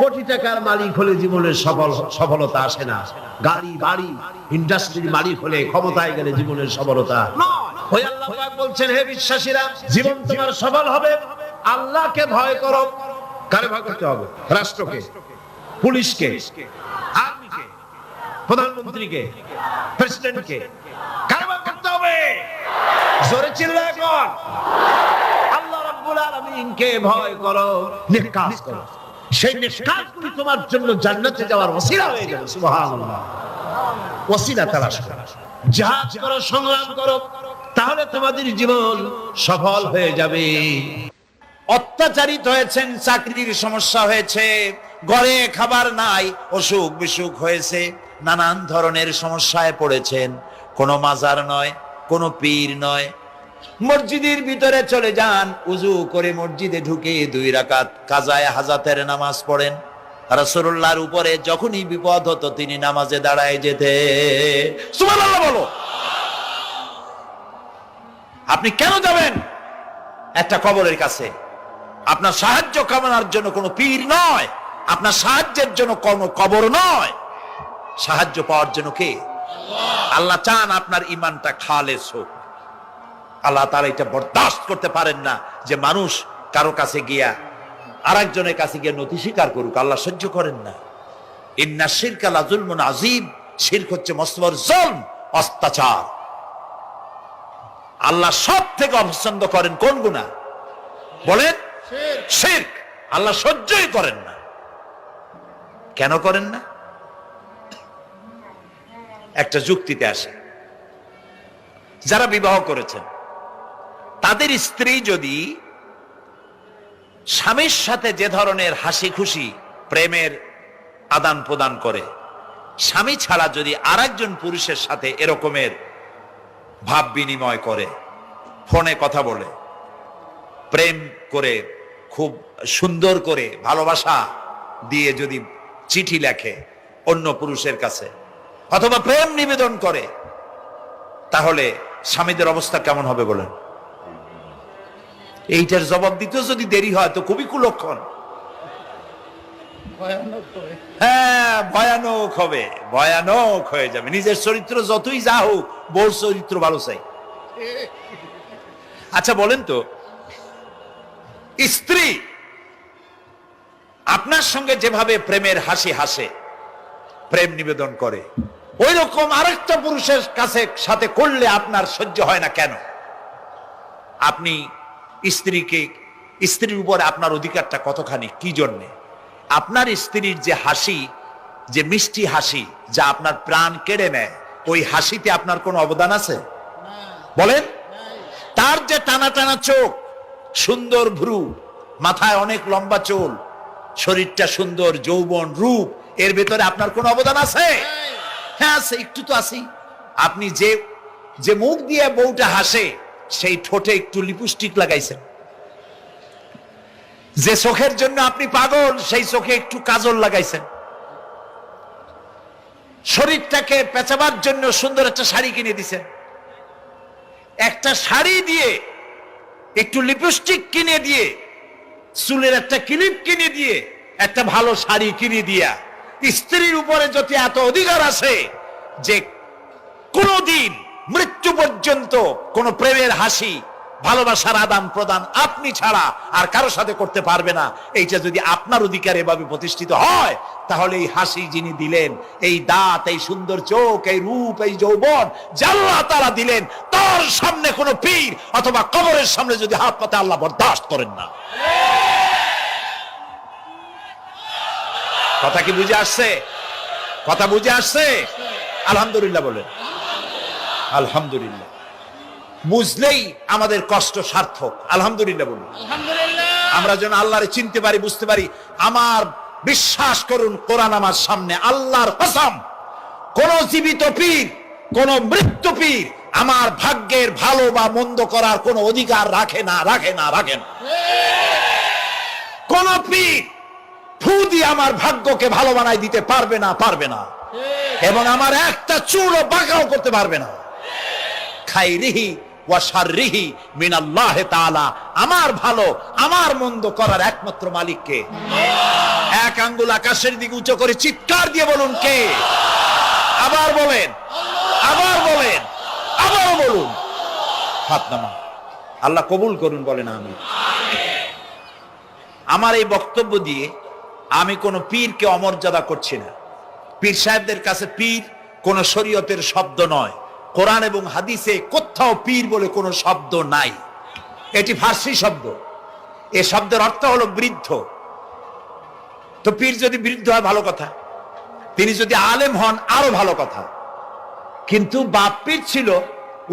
কোটি টাকার মালিক হলে জীবনের সফলতা আসে না। গাড়ি বাড়ি ইন্ডাস্ট্রির মালিক হলে, ক্ষমতায় গেলে জীবনের সফলতা ওই আল্লাহ পাক বলছেন, হে বিশ্বাসীরা, জীবন তোমার সফল হবে আল্লাহকে ভয় করো। কারে ভয় করতে হবে? রাষ্ট্রকে, পুলিশকে, আর্মিকে, প্রধানমন্ত্রীকে, প্রেসিডেন্টকে। কারে ভয় করতে হবে? জোরে চিল্লায় কর, আল্লাহ রাব্বুল আলামিনকে ভয় করো, নেক কাজ করো। সেই নেক কাজগুলি তোমার জন্য জান্নাতে যাওয়ার ওসিলা হয়ে যাবে। সুবহানাল্লাহ। ওসিলা তালাশ করো, জিহাদ করো, সংগ্রাম করো, তাহলে তোমাদের জীবন সফল হয়ে যাবে। অত্যাচারিত হয়েছেন, চাকরির সমস্যা হয়েছে, ঘরে খাবার নাই, অসুখ বিসুখ হয়েছে, নানান ধরনের সমস্যায় পড়েছেন। কোনো মাজার নয়, কোনো পীর নয়, মসজিদের ভিতরে চলে যান, উজু করে মসজিদে ঢুকে 2 রাকাত কাজায়ে হাজাতের নামাজ পড়েন। রাসূলুল্লাহর উপরে যখনই বিপদ হতো তিনি নামাজে দাঁড়ায় যেতেন। সুবহানাল্লাহ বলো। আপনি কেন যাবেন একটা কবরের কাছে? আপনার সাহায্য কামনার জন্য কোনো পীর নয়, আপনার সাহায্যের জন্য কোনো কবর নয়, সাহায্য পাওয়ার জন্য কে? আল্লাহ চান আপনার ঈমানটা খালেস হোক। আল্লাহ তাআলা এটা বরদাস্ত করতে পারেন না যে মানুষ কারো কাছে গিয়া আরেকজনের কাছে গিয়ে নথি স্বীকার করুক। আল্লাহ সহ্য করেন না। ইন্না শিরকা লাযুলমুন আযীম, শিরক হচ্ছে মস্ত বড় জুলম, অত্যাচার। আল্লাহ সব থেকে অপছন্দ করেন কোন গুনাহ? বলেন, শিরক। আল্লাহ সহ্যই করেন না। কেন করেন না? একটা যুক্তিতে আসে, যারা বিবাহ করেছেন তাদের স্ত্রী যদি স্বামীর সাথে যে ধরনের হাসি খুশি প্রেমের আদান প্রদান করে, স্বামী ছাড়া যদি আরেকজন পুরুষের সাথে এরকমের ভাব বিনিময় করে, ফোনে কথা বলে, প্রেম করে, খুব সুন্দর করে ভালোবাসা দিয়ে যদি চিঠি লেখে অন্য পুরুষের কাছে, অথবা প্রেম নিবেদন করে, তাহলে স্বামীদের অবস্থা কেমন হবে বলেন? এইটার জবাব দিতেও যদি দেরি হয় তো খুবই কুলক্ষণ। হ্যাঁ, ভয়ানক হবে, ভয়ানক হয়ে যাবে। নিজের চরিত্র যতই যা হোক, বউর চরিত্র ভালো চাই। আচ্ছা বলেন তো, স্ত্রী আপনার সঙ্গে যেভাবে প্রেমের হাসি হাসে, প্রেম নিবেদন করে, ওই রকম আরেকটা পুরুষের কাছে সাথে করলে আপনার সহ্য হয় না কেন? আপনি স্ত্রীর উপর আপনার অধিকারটা কতখানি, কি জন্যে? আপনার স্ত্রীর যে হাসি, যে মিষ্টি হাসি, যা আপনার প্রাণ কেড়ে নেয়, ওই হাসিতে আপনার কোনো অবদান আছে বলেন? তার যে টানা টানা চোখ, সুন্দর ভ্রু, মাথায় অনেক লম্বা চুল, শরীরটা সুন্দর, যৌবন, রূপ, এর ভেতরে আপনার কোনো অবদান আছে? হ্যাঁ আছে, একটু তো আছেই। আপনি যে মুখ দিয়ে বউটা হাসে, সেই ঠোঁটে একটু লিপস্টিক লাগাইছেন। যে চোখের জন্য আপনি পাগল, সেই চোখে একটু কাজল লাগাইছেন। শরীরটাকে পেঁচাবার জন্য সুন্দর একটা শাড়ি কিনে দিছেন। একটা শাড়ি দিয়ে, একটু লিপস্টিক কিনে দিয়ে, চুলের একটা ক্লিপ কিনে দিয়ে, একটা ভালো শাড়ি কিনে দিয়া স্ত্রীর উপরে যদি এত অধিকার আছে যে কোনদিন মৃত্যু পর্যন্ত কোন প্রেমের হাসি, ভালোবাসার আদান প্রদান আপনি ছাড়া আর কারো সাথে করতে পারবে না, এইটা যদি আপনার অধিকার এভাবে প্রতিষ্ঠিত হয়, তাহলে এই হাসি যিনি দিলেন, এই দাঁত, এই সুন্দর চোখ, এই রূপ, এই যৌবন যা আল্লাহ তাআলা দিলেন, তার সামনে কোন পীর অথবা কবরের সামনে যদি হাত পাতে আল্লাহ বরদাস্ত করেন না। কথা কি বুঝে আসছে? কথা বুঝে আসছে? আলহামদুলিল্লাহ বলেন। আলহামদুলিল্লাহ। বুঝলেই আমাদের কষ্ট সার্থক। আলহামদুলিল্লাহ বলুন। আমরা যেন আল্লাহরে চিনতে পারি, বুঝতে পারি। আমার বিশ্বাস করুন, কোরআন আমার সামনে, আল্লাহর কসম, কোন জীবিত পীর, কোন মৃত্যু পীর আমার ভাগ্যের ভালো বা মন্দ করার কোন অধিকার রাখে না, রাখে না, রাখে না। কোন পীর ফু দিয়ে আমার ভাগ্যকে ভালো বানাই দিতে পারবে না, পারবে না, এবং আমার একটা চুলও বাঁকাও করতে পারবে না। খাইরিহি ওয়া শাররিহি মিনাল্লাহ তাআলা। আমার ভালো আমার মন্দ করার একমাত্র মালিক কে? এক আঙ্গুল আকাশের দিকে উঁচু করে চিৎকার দিয়ে বলুন কে? আবার বলেন, আবার বলেন, আবার বলুন। হাত নামান। আল্লাহ কবুল করুন, বলেন আমিন। আমার এই বক্তব্য দিয়ে আমি কোন পীরকে অমর্যাদা করছি না। পীর সাহেবদের কাছে পীর কোন শরীয়তের শব্দ নয়। কোরআন এবং হাদিসে কোথাও পীর বলে কোন শব্দ নাই। এটি ফার্সি শব্দ। এই শব্দের অর্থ হলো বৃদ্ধ। তো পীর যদি বৃদ্ধ হয় ভালো কথা, তিনি যদি আলেম হন আরো ভালো কথা। কিন্তু বাপ পীর ছিল,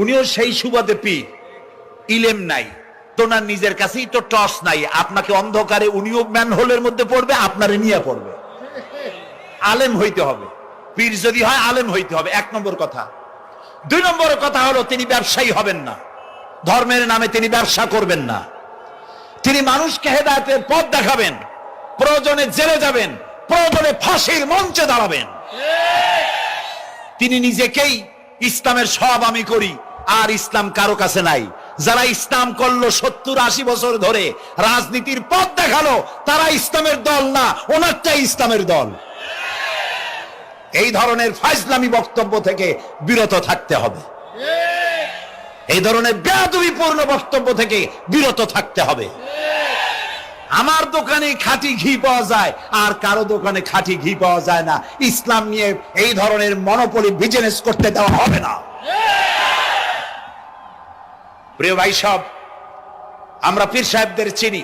উনিও সেই সুবাদে পীর। ইলেম নাই, তোনার নিজের কাছেই তো টর্চ নাই। আপনাকে অন্ধকারে উনিও ম্যানহোলের মধ্যে পড়বে, আপনারে নিয়ে পড়বে। আলেম হইতে হবে, পীর যদি হয় আলেম হইতে হবে, এক নম্বর কথা। দুই নম্বর কথা হলো তিনি ব্যবসায়ী হবেন না। ধর্মের নামে তিনি ব্যবসা করবেন না। তিনি মানুষকে হেদায়েতের পথ দেখাবেন। প্রয়োজনে জেলে যাবেন, প্রয়োজনে ফাঁসির মঞ্চে দাঁড়াবেন। তিনি নিজেকেই ইসলামের সব আমি করি, আর ইসলাম কারো কাছে নাই। যারা ইসলাম করলো 70-80 বছর ধরে, রাজনীতির পথ দেখালো, তারা ইসলামের দল না, ওনারটাই ইসলামের দল। এই ধরনের ফাজলামি বক্তব্য থেকে বিরত থাকতে হবে। এই ধরনের বেয়াদবিপূর্ণ বক্তব্য থেকে বিরত থাকতে হবে। আমার দোকানে খাঁটি ঘি পাওয়া যায়, আর কারো দোকানে খাঁটি ঘি পাওয়া যায় না। ইসলাম নিয়ে এই ধরনের মনোপলি বিজনেস করতে দেওয়া হবে না। প্রিয় ভাই সব, আমরা পীর সাহেবদের চিনি।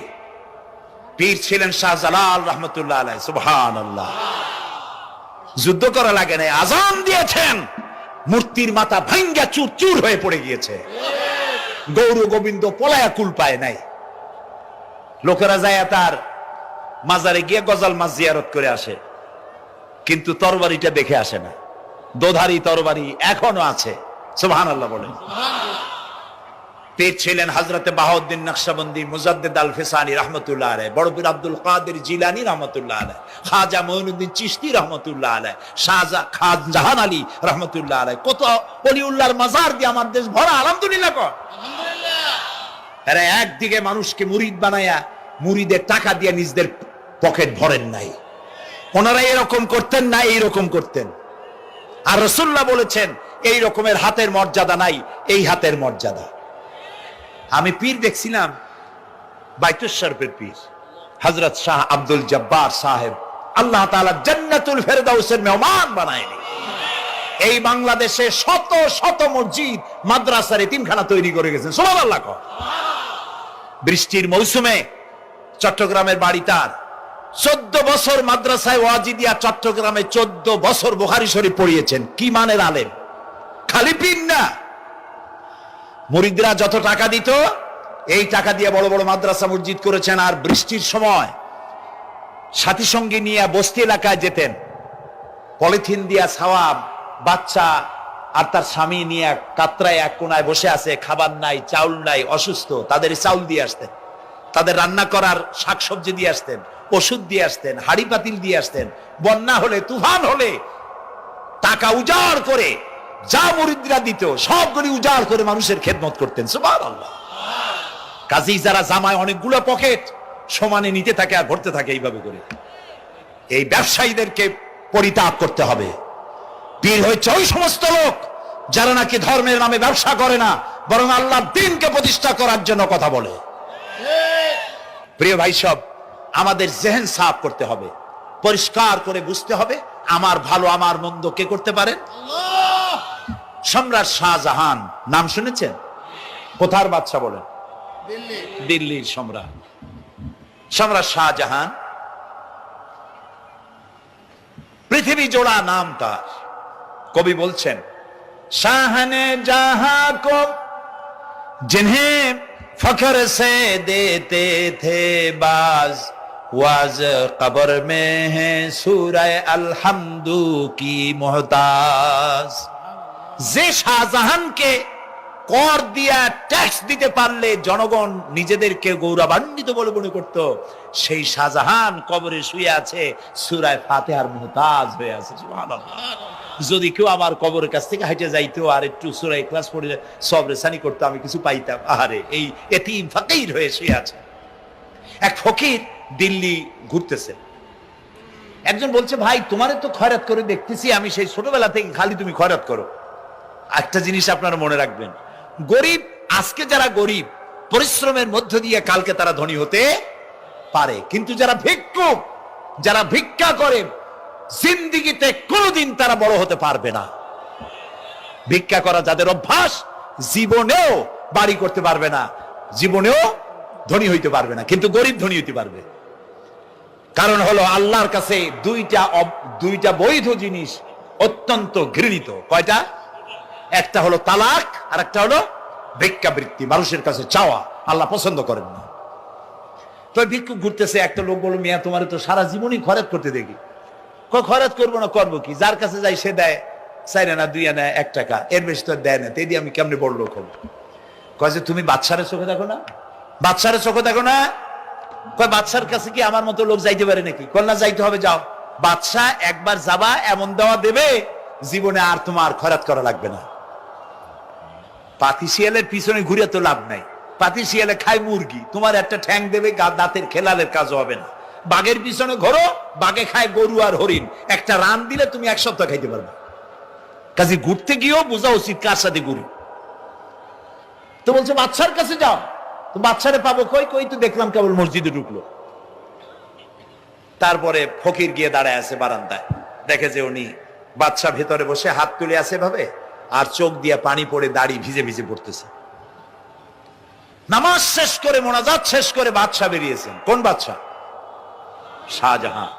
পীর ছিলেন শাহজালাল রহমতুল্লাহ আলাইহি। সুবহানাল্লাহ। যুদ্ধ করা লাগে না, আজান দিয়েছেন, মূর্তির মাথা ভাঙ্গা চুর চুর হয়ে পড়ে গিয়েছে। গৌর গোবিন্দ পলায়া কুল পায় নাই। লোকেরা যায় তার মাজারে গিয়ে গজাল মাছ জিয়ারত করে আসে, কিন্তু তরবারিটা দেখে আসে না। দোধারি তরবারি এখনো আছে। সুবহানাল্লাহ বলেন। পীর ছিলেন হযরতে বাহাউদ্দিন নকশবন্দি, মুজাদ্দিদ আল ফিসানি রহমতুল্লাহ আলাইহি, বড় পীর আব্দুল কাদের জিলানী রহমতুল্লাহ আলাইহি, খাজা মঈনুদ্দিন চিশতি রহমতুল্লাহ আলাইহি, শাহজাহান আলী রহমতুল্লাহ আলাইহি। কত ওলিউল্লাহর মাজার দিয়ে আমার দেশ ভরা। আলহামদুলিল্লাহ কর। এরা একদিকে মানুষকে মুরিদ বানায়া মুরিদের টাকা দিয়ে নিজেদের পকেট ভরেন নাই। ওনারা এরকম করতেন না, এইরকম করতেন। আর রাসূলুল্লাহ বলেছেন এই রকমের হাতের মর্যাদা নাই, এই হাতের মর্যাদা। আমি পীর দেখছিলাম, বাইতুল শরফের পীর হযরত শাহ আব্দুল জব্বার সাহেব, আল্লাহ তাআলা জান্নাতুল ফেরদাউসের মেহমান বানায়নি। এই বাংলাদেশে শত শত মসজিদ, মাদ্রাসার এতিমখানা তৈরি করে গেছেন। সুবহানাল্লাহ। বৃষ্টির মৌসুমে চট্টগ্রামের বাড়ি তার, 14 বছর মাদ্রাসায় ওয়াজিদিয়া চট্টগ্রামে 14 বছর বুখারী শরীফ পড়িয়েছেন। কি মানের আলেম, খালি পীর না। মুরিদরা যত টাকা দিত, এই টাকা দিয়ে বড় বড় মাদ্রাসা মসজিদ করেছেন। আর বৃষ্টির সময় সাথী সঙ্গী নিয়ে বস্তি এলাকায় যেতেন, পলিথিন দিয়া ছাওয়া, বাচ্চা আর তার স্বামী নিয়ে কাতরায় এক কোনায় বসে আছে, খাবার নাই, চাউল নাই, অসুস্থ, তাদের চাউল দিয়ে আসতেন, তাদের রান্না করার শাকসবজি দিয়ে আসতেন, ওষুধ দিয়ে আসতেন, হাড়ি পাতিল দিয়ে আসতেন। বন্যা হলে, তুফান হলে টাকা উজাড় করে যা মুরিদরা দিত সবগুলি উজাড় করে মানুষের খেদমত করতেন। সুবহানাল্লাহ। কাজেই যারা জামায় অনেকগুলো পকেট সমানে নিতে থাকে আর ভরতে থাকে এইভাবে করে, এই ব্যবসায়ীদেরকে পরিত্যাগ করতে হবে। পীর হচ্ছে ওই সমস্ত লোক যারা নাকি ধর্মের নামে ব্যবসা করে না, বরং আল্লাহর দ্বীনকে প্রতিষ্ঠা করার জন্য কথা বলে। প্রিয় ভাই সব, আমাদের জেহেন সাফ করতে হবে, পরিষ্কার করে বুঝতে হবে আমার ভালো আমার মন্দ কে করতে পারেন? সম্রাট শাহজাহান নাম শুনেছেন? কোথার বাদশা বলেন? দিল্লির সম্রাট। সম্রাট শাহজাহান পৃথিবী জোড়া নাম তার। কবি বলছেন, শাহনে জাহাं को जिन्हें फख्र से देते थे बाज, वाज कब्र में है सूरह अलहम्दु की मोहताज। যে শাহজাহানকে কর দিয়া ট্যাক্স দিতে পারলে জনগণ নিজেদেরকে গৌরবান্বিত বলে মনে করত, সেই শাহজাহান কবরে শুয়ে আছে, সূরা ফাতিহার মুহতাজ হয়ে আছে। সুবহানাল্লাহ। যদি কেউ আমার কবরের কাছ থেকে হাইটে যাইতো আর একটু সূরা ইখলাস পড়ে সবরেসানি করতো, আমি কিছু পাইতাম। আরে এই এতিম ফকির হয়ে শুয়ে আছে। এক ফকির দিল্লি ঘুরতেছে, একজন বলছে, ভাই তোমারে তো খয়রাত করে দেখতেছি আমি সেই ছোটবেলা থেকে, খালি তুমি খয়রাত করো। একটা জিনিস আপনারা মনে রাখবেন, গরিব, আজকে যারা গরিব পরিশ্রমের মধ্য দিয়ে কালকে তারা ধনী হতে পারে, কিন্তু যারা ভিক্ষুক, যারা ভিক্ষা করে, জিন্দিগিতে কোনোদিন তারা বড় হতে পারবে না। ভিক্ষা করা যাদের অভ্যাস, জীবনেও বাড়ি করতে পারবে না, জীবনেও ধনী হইতে পারবে না, কিন্তু গরিব ধনী হইতে পারবে। কারণ হলো আল্লাহর কাছে দুইটা বৈধ জিনিস অত্যন্ত ঘৃণিত। কয়টা? একটা হলো তালাক, আর একটা হলো ভিক্ষাবৃত্তি, মানুষের কাছে চাওয়া। আল্লাহ পছন্দ করেন না। তো ভিক্ষুক ঘুরতেছে, একটা লোক বলল, মিয়া তোমার তো সারা জীবনই খরচ করতে দেখি। খরচ করবো না, করবো কি? যার কাছে যাই সে দেয় 4 আনা 2 আনা 1 টাকা, এর বেশি তো দেয় না, দিয়ে আমি কেমনে বড় লোক হবো? কয় যে তুমি বাদশারের চোখে দেখো না, বাদশারের চোখে দেখো না। কয় বাদশার কাছে কি আমার মতো লোক যাইতে পারে নাকি? কল না, যাইতে হবে, যাও। বাদশাহ একবার যাবা, এমন দেওয়া দেবে জীবনে আর তোমার খরচ করা লাগবে না। পাতি শিয়ালের পিছনে ঘুরে তো লাভ নাই, পাতি শিয়ালে খায় মুরগি, তোমার একটা ঠ্যাং দেবে, দাঁতের খেলালের কাজ হবে না। বাঘের পিছনে ঘোরো, বাঘে খায় গরু আর হরিণ, একটা রান দিলে তুমি 1 সপ্তাহ খাইতে পারবে। কাজে ঘুরতে গিয়েও বোঝা উচিত কার সাথে ঘুরি। তো বলছে বাদশার কাছে যাও। তো বাদশারে পাবো কই? কই তো দেখলাম কেবল মসজিদে ঢুকলো। তারপরে ফকির গিয়ে দাঁড়ায় আছে বারান্দায়, দেখে যে উনি বাদশা ভেতরে বসে হাত তুলে আছে ভাবে, আর চোখ দিয়ে পানি পড়ে দাড়ি ভিজে ভিজে পড়তেছে। নামাজ শেষ করে, মোনাজাত শেষ করে বাদশা বেরিয়েছেন। কোন বাদশা? শাহজাহান।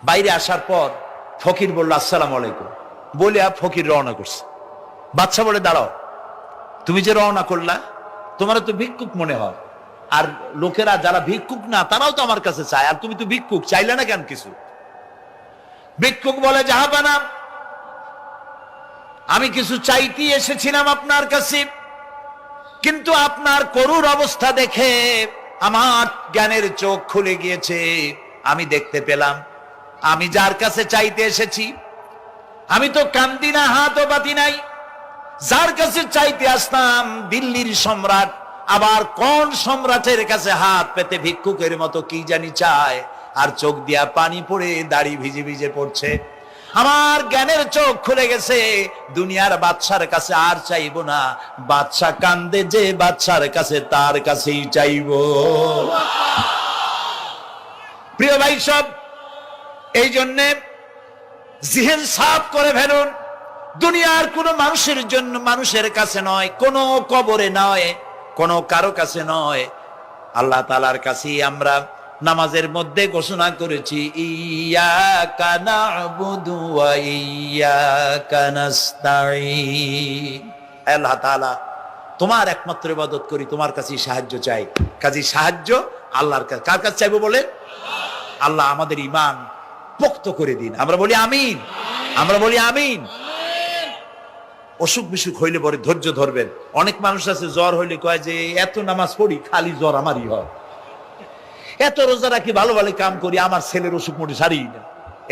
বাইরে আসার পর ফকির বলল, আসসালামু আলাইকুম, বলে ফকির রওনা করছে। বাদশা বলে, দাঁড়াও, তুমি যে রওনা করলা, তোমার তো ভিক্ষুক মনে হয়, আর লোকেরা যারা ভিক্ষুক না তারাও তো আমার কাছে চায়, আর তুমি তো ভিক্ষুক, চাইলে না কেন কিছু? ভিক্ষুক বলে, জাহাপানা, আমি কিছু চাইতে এসেছিলাম আপনার কাছে, কিন্তু আপনার করুণ অবস্থা দেখে আমার জ্ঞানের চোখ খুলে গিয়েছে। আমি দেখতে পেলাম আমি যার কাছে চাইতে এসেছি, আমি তো কান্দি না, হাতও পাতি নাই। যার কাছে চাইতে আসতাম দিল্লির সম্রাট, আবার কোন সম্রাটের কাছে হাত পেতে ভিক্ষুকের মতো কি জানি চায়, আর চোখ দিয়া পানি পড়ে দাড়ি ভিজে ভিজে পড়ছে। আমার জ্ঞানের চোখ খুলে গেছে, দুনিয়ার বাদশার কাছে আর চাইবো না। বাদশা কান্দে যে বাদশার কাছে, তার কাছেই চাইবো। প্রিয় ভাই সব, এই জন্যে জিহেন সাফ করে ফেলুন। দুনিয়ার কোন মানুষের জন্য, মানুষের কাছে নয়, কোন কবরে নয়, কোন কারো কাছে নয়, আল্লাহ তাআলার কাছেই আমরা নামাজের মধ্যে ঘোষণা করেছি, ইয়াকা না'বুদু ওয়া ইয়াকা নাস্তাঈন। আল্লাহ তাআলা, তোমার একমাত্র ইবাদত করি, তোমার কাছেই সাহায্য চাই। কাজী সাহায্য আল্লাহর কাছে। কার কাছে চাইবো বলেন? আল্লাহ আমাদের ঈমান পোক্ত করে দিন। আমরা বলি আমিন, আমরা বলি আমিন। অসুখ বিসুখ হইলে পরে ধৈর্য ধরবেন। অনেক মানুষ আছে জ্বর হইলে কয় যে এত নামাজ পড়ি, খালি জ্বর আমারই হয়, এত রোজা রাখি, ভালো ভালো কাম করি, আমার ছেলের অসুখ মোটে সারি না।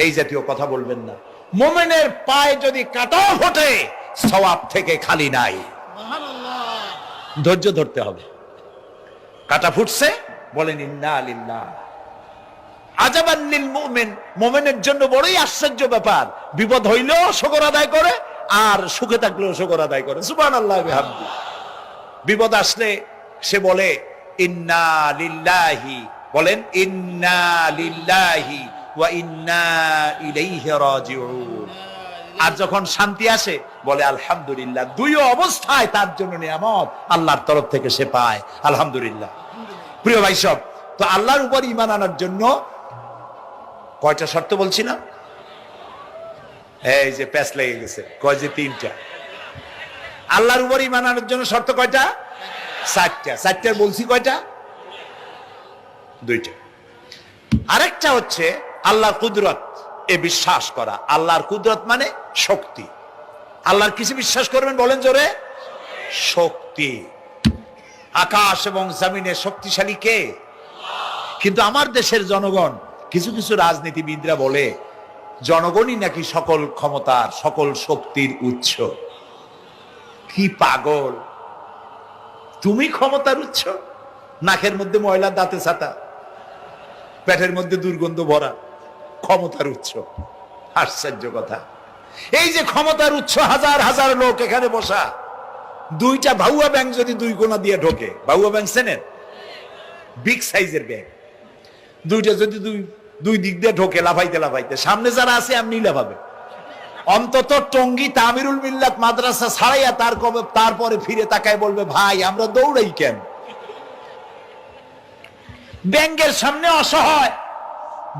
এই জাতীয় কথা বলবেন না। মুমিনের পায়ে যদি কাঁটাও ফোটে, সওয়াব থেকে খালি নাই। ধৈর্য ধরতে হবে। কাঁটা ফুটছে, বলেন ইন্না লিল্লাহ। আজাবান লিল মুমিন, মুমিনের জন্য বড়ই আশ্চর্য ব্যাপার, বিপদ হইলেও শুকর আদায় করে, আর সুখে থাকলেও শুকর আদায় করে। সুবহানাল্লাহ বিহামদি। বিপদ আসলে সে বলে ইন্না লিল্লাহি, বলেন ইন্না লিল্লাহি ওয়া ইন্না ইলাইহি রাজিউন। আর যখন শান্তি আসে বলে আলহামদুলিল্লাহ। দুই অবস্থায় তার জন্য নিয়ামত আল্লাহর তরফ থেকে সে পায়, আলহামদুলিল্লাহ। প্রিয় ভাই সব, তো আল্লাহর উপর ঈমান আনার জন্য কয়টা শর্ত বলছিলাম? এই যে প্যাচ লেগে গেছে, কয় যে 3টা। আল্লাহর উপর ঈমান আনার জন্য শর্ত কয়টা? 4টা। 4টার বলছি কয়টা? 2টা। আরেকটা হচ্ছে আল্লাহর কুদরত এ বিশ্বাস করা। আল্লাহর কুদরত মানে শক্তি। আল্লাহর কিছু বিশ্বাস করবেন, বলেন জোরে? শক্তি। আকাশ এবং জমিনের শক্তিশালী কে? কিন্তু আমার দেশের জনগণ, কিছু কিছু রাজনীতিবিদরা বলে জনগণই নাকি সকল ক্ষমতার সকল শক্তির উৎস। কি পাগল! তুমি ক্ষমতার উৎস? নাকের মধ্যে ময়লা, দাঁতে ছাতা, পেটের মধ্যে দুর্গন্ধ ভরা, ক্ষমতার উৎস। আশ্চর্য কথা। এই যে ক্ষমতার উৎস, হাজার হাজার লোক এখানে বসা, দুইটা ভাউয়া ব্যাংক যদি দুই কোণা দিয়ে ঢোকে, ভাউয়া ব্যাংক চেনেন? বিগ সাইজের ব্যাংক, দুইটা যদি দুই দিক দিয়ে ঢোকে লাফাইতে লাফাইতে, সামনে যারা আছে এমনি লাফাবে। অন্তত টঙ্গী তামিরুল মিল্লাত মাদ্রাসা ছাড়াইয়া তারপরে ফিরে তাকায় বলবে, ভাই আমরা দৌড়াই কেন? ব্যাংকের সামনে অসহায়,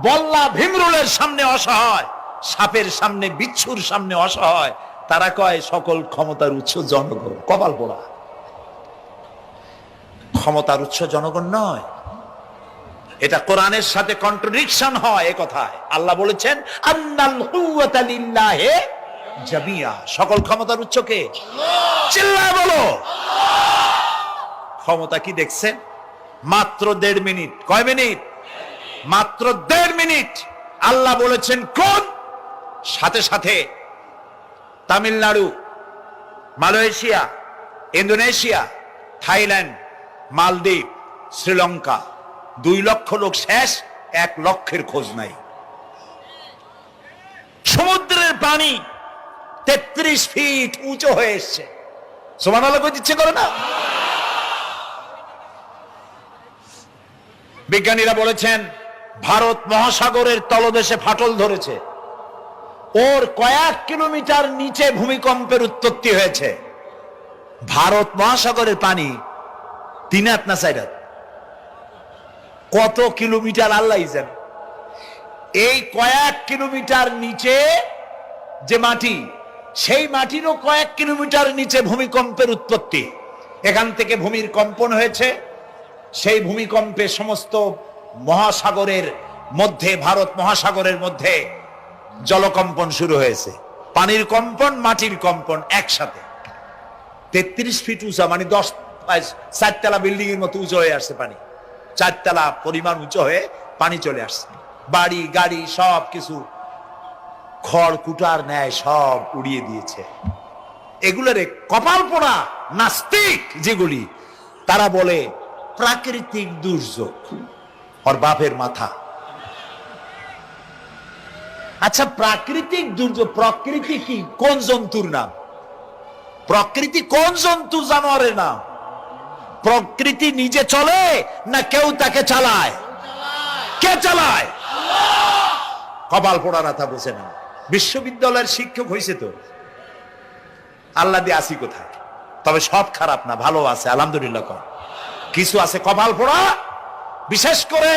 বল্লা ভীমরুলের সামনে অসহায়, সাপের সামনে, বিচ্ছুর সামনে অসহায়, তারা কয় সকল ক্ষমতার উৎস জনগণ। কপাল পোড়া! ক্ষমতার উৎস জনগণ নয়। এটা কোরআনের সাথে কন্ট্রাডিকশন হয় এ কথায়। আল্লাহ বলেছেন আন্নাল কুওয়াতা লিল্লাহি জামিয়া, সকল ক্ষমতার উৎস কে? চিল্লায় বলো। ক্ষমতা কি দেখছেন? মাত্র 1.5 মিনিট। কয় মিনিট? মাত্র 1.5 মিনিট। আল্লাহ বলেছেন কোন? সাথে সাথে তামিলনাড়ু, মালয়েশিয়া, ইন্দোনেশিয়া, থাইল্যান্ড, মালদ্বীপ, শ্রীলঙ্কা, 2 লক্ষ লোক শেষ, 1 লক্ষের খোঁজ নাই। সমুদ্রের পানি 33 ফিট উঁচু হয়ে এসছে। সুবহানাল্লাহ কইতে ইচ্ছে করে না? বিজ্ঞানীরা বলেছেন ভারত মহাসাগরের তলদেশে ফাটল ধরেছে, ওর কয়েক কিলোমিটার নিচে ভূমিকম্পের উৎপত্তি হয়েছে। ভারত মহাসাগরের পানি 3 হাত না 4 হাত, কত কিলোমিটার আল্লাহ জানে। এই কয়েক কিলোমিটার নিচে যে মাটি, সেই মাটিরও কয়েক কিলোমিটার নিচে ভূমিকম্পের উৎপত্তি। এখান থেকে ভূমির কম্পন হয়েছে, সেই ভূমিকম্পে সমস্ত মহাসাগরের মধ্যে, ভারত মহাসাগরের মধ্যে জলকম্পন শুরু হয়েছে। পানির কম্পন, মাটির কম্পন একসাথে। 33 ফিট উঁচা, মানে 4 তলা বিল্ডিং এর মতো উঁচু হয়ে আসছে পানি। 4 তলা পরিমাণ উঁচু হয়ে পানি চলে আসছে। বাড়ি গাড়ি সব কিছু খড় কুটার ন্যায় সব উড়িয়ে দিয়েছে। এগুলোরে কপাল পোড়া নাস্তিক যেগুলি, তারা বলে প্রাকৃতিক দুর্যোগ। ওর বাপের মাথা। আচ্ছা, প্রাকৃতিক দুর্যোগ, প্রকৃতি কি? কোন জন্তুর নাম? প্রকৃতি কোন জন্তু জানোয়ারের নাম? প্রকৃতি নিজে চলে না কেউ তাকে চালায়? কে চালায়? কপাল পোড়া রাথা বোঝে না। বিশ্ববিদ্যালয়ের শিক্ষক হয়েছে তো, আল্লাহ দিয়ে আসি কোথায়? তবে সব খারাপ না, ভালো আছে আলহামদুলিল্লাহ। কিছু আছে কপাল পোড়া। বিশেষ করে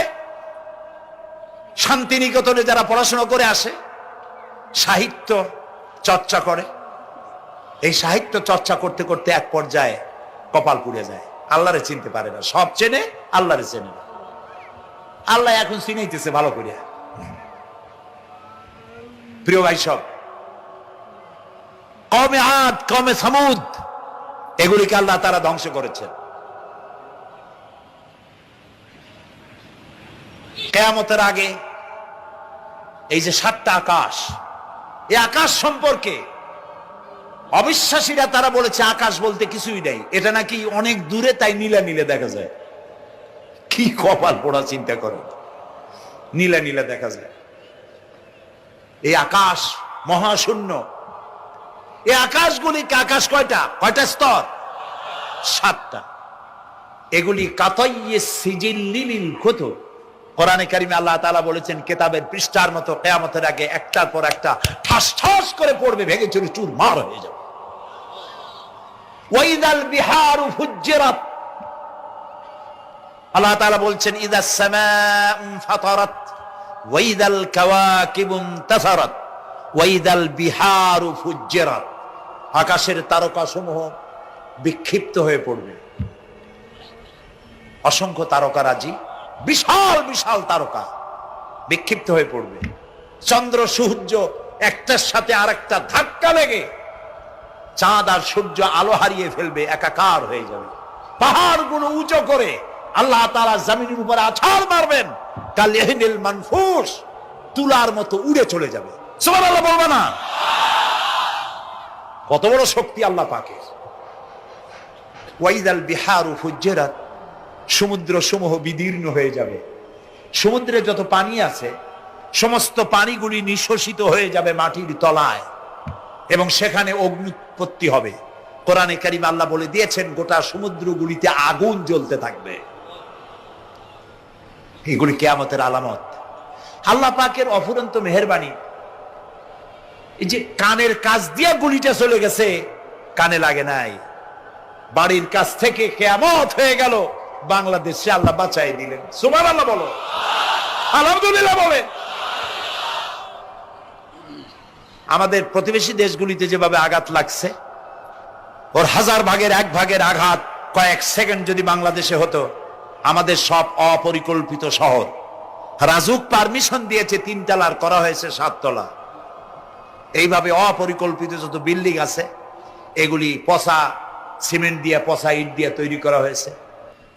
শান্তিনিকেতনে যারা পড়াশোনা করে আসে, সাহিত্য চর্চা করে, এই সাহিত্য চর্চা করতে করতে এক পর্যায়ে কপাল পুড়ে যায়। আল্লাহরে চিনতে পারে না। সব চেনে, আল্লাহরে চেনে না। আল্লাহ এখন চিনাইতেছে ভালো করিয়া। প্রিয় ভাই সব, কওমে আদ, কওমে সামুদ, এগুলিকে আল্লাহ তারা ধ্বংস করেছেন। কিয়ামতের আগে এই যে 7টা আকাশ, এই আকাশ সম্পর্কে অবিশ্বাসীরা তারা বলেছে আকাশ বলতে কিছুই নেই, এটা নাকি অনেক দূরে, তাই নীলা নীলে দেখা যায়। কি কপাল পোড়া চিন্তা করো, নীলা নীলা দেখা যায়। এই আকাশ মহাশূন্য। এই আকাশগুলিকে, আকাশ কয়টা? কয়টা স্তর? 7টা। এগুলি কাতাইয়ে সিজিল্লিল কুতুব। কোরআনে কারিমে আল্লাহ তাআলা বলেছেন কিতাবের পৃষ্ঠার মতো কিয়ামতের আগে একটার পর একটা ঠাস ঠাস করে পড়বে, ভেঙে চুরি চুরমার হয়ে যাবে। ওয়াইদাল বিহারু ফুজ্জিরাত, আল্লাহ তাআলা বলছেন ইদাস সামাউ ফাতারাত ওয়াইদাল কাওয়াকিবু ইনতাসারাত ওয়াইদাল বিহারু ফুজ্জিরাত। আকাশের তারকাসমূহ বিক্ষিপ্ত হয়ে পড়বে। অসংখ্য তারকারাজি, বিশাল বিশাল তারকা বিক্ষিপ্ত হয়ে পড়বে। চন্দ্র সূর্য একটার সাথে আরেকটা ধাক্কা লেগে চাঁদ আর সূর্য আলো হারিয়ে ফেলবে, একাকার হয়ে যাবে। পাহাড়গুলো উঁচু করে আল্লাহ তাআলা জমিনের উপরে আছাড় মারবেন, কাল ইহনিল মানফুস, তুলার মতো উড়ে চলে যাবে। সুবহানাল্লাহ বলবা না? কত বড় শক্তি আল্লাহ পাকের। ওয়াইদাল বিহারু ফুজ্জিরাত, সমুদ্র সমূহ বিদীর্ণ হয়ে যাবে। সমুদ্রে যত পানি আছে সমস্ত পানিগুলি নিঃশোষিত হয়ে যাবে মাটির তলায়, এবং সেখানে অগ্নুৎপত্তি হবে। কোরআনে কারিমে আল্লাহ বলে দিয়েছেন গোটা সমুদ্রগুলিতে আগুন জ্বলতে থাকবে। এগুলি কিয়ামতের আলামত। আল্লাহ পাকের অফুরন্ত মেহেরবানি। এই যে কানের কাছ দিয়ে গুলিটা চলে গেছে, কানে লাগে নাই, বাড়ির কাছ থেকে কিয়ামত হয়ে গেল, বাংলাদেশে আল্লাহ বাঁচাই দিলেন। সুবহানাল্লাহ বলো, আলহামদুলিল্লাহ বলে। আমাদের প্রতিবেশী দেশগুলিতে যেভাবে আঘাত লাগছে, ওর 1000 ভাগের 1 ভাগের আঘাত কয়েক সেকেন্ড যদি বাংলাদেশে হতো, আমাদের সব অপরিকল্পিত শহর, রাজুক পারমিশন দিয়েছে 3 তলার, করা হয়েছে 7 তলা। এইভাবে অপরিকল্পিত যত বিল্ডিং আছে এগুলি পচা সিমেন্ট দিয়ে, পচা ইট দিয়ে তৈরি করা হয়েছে।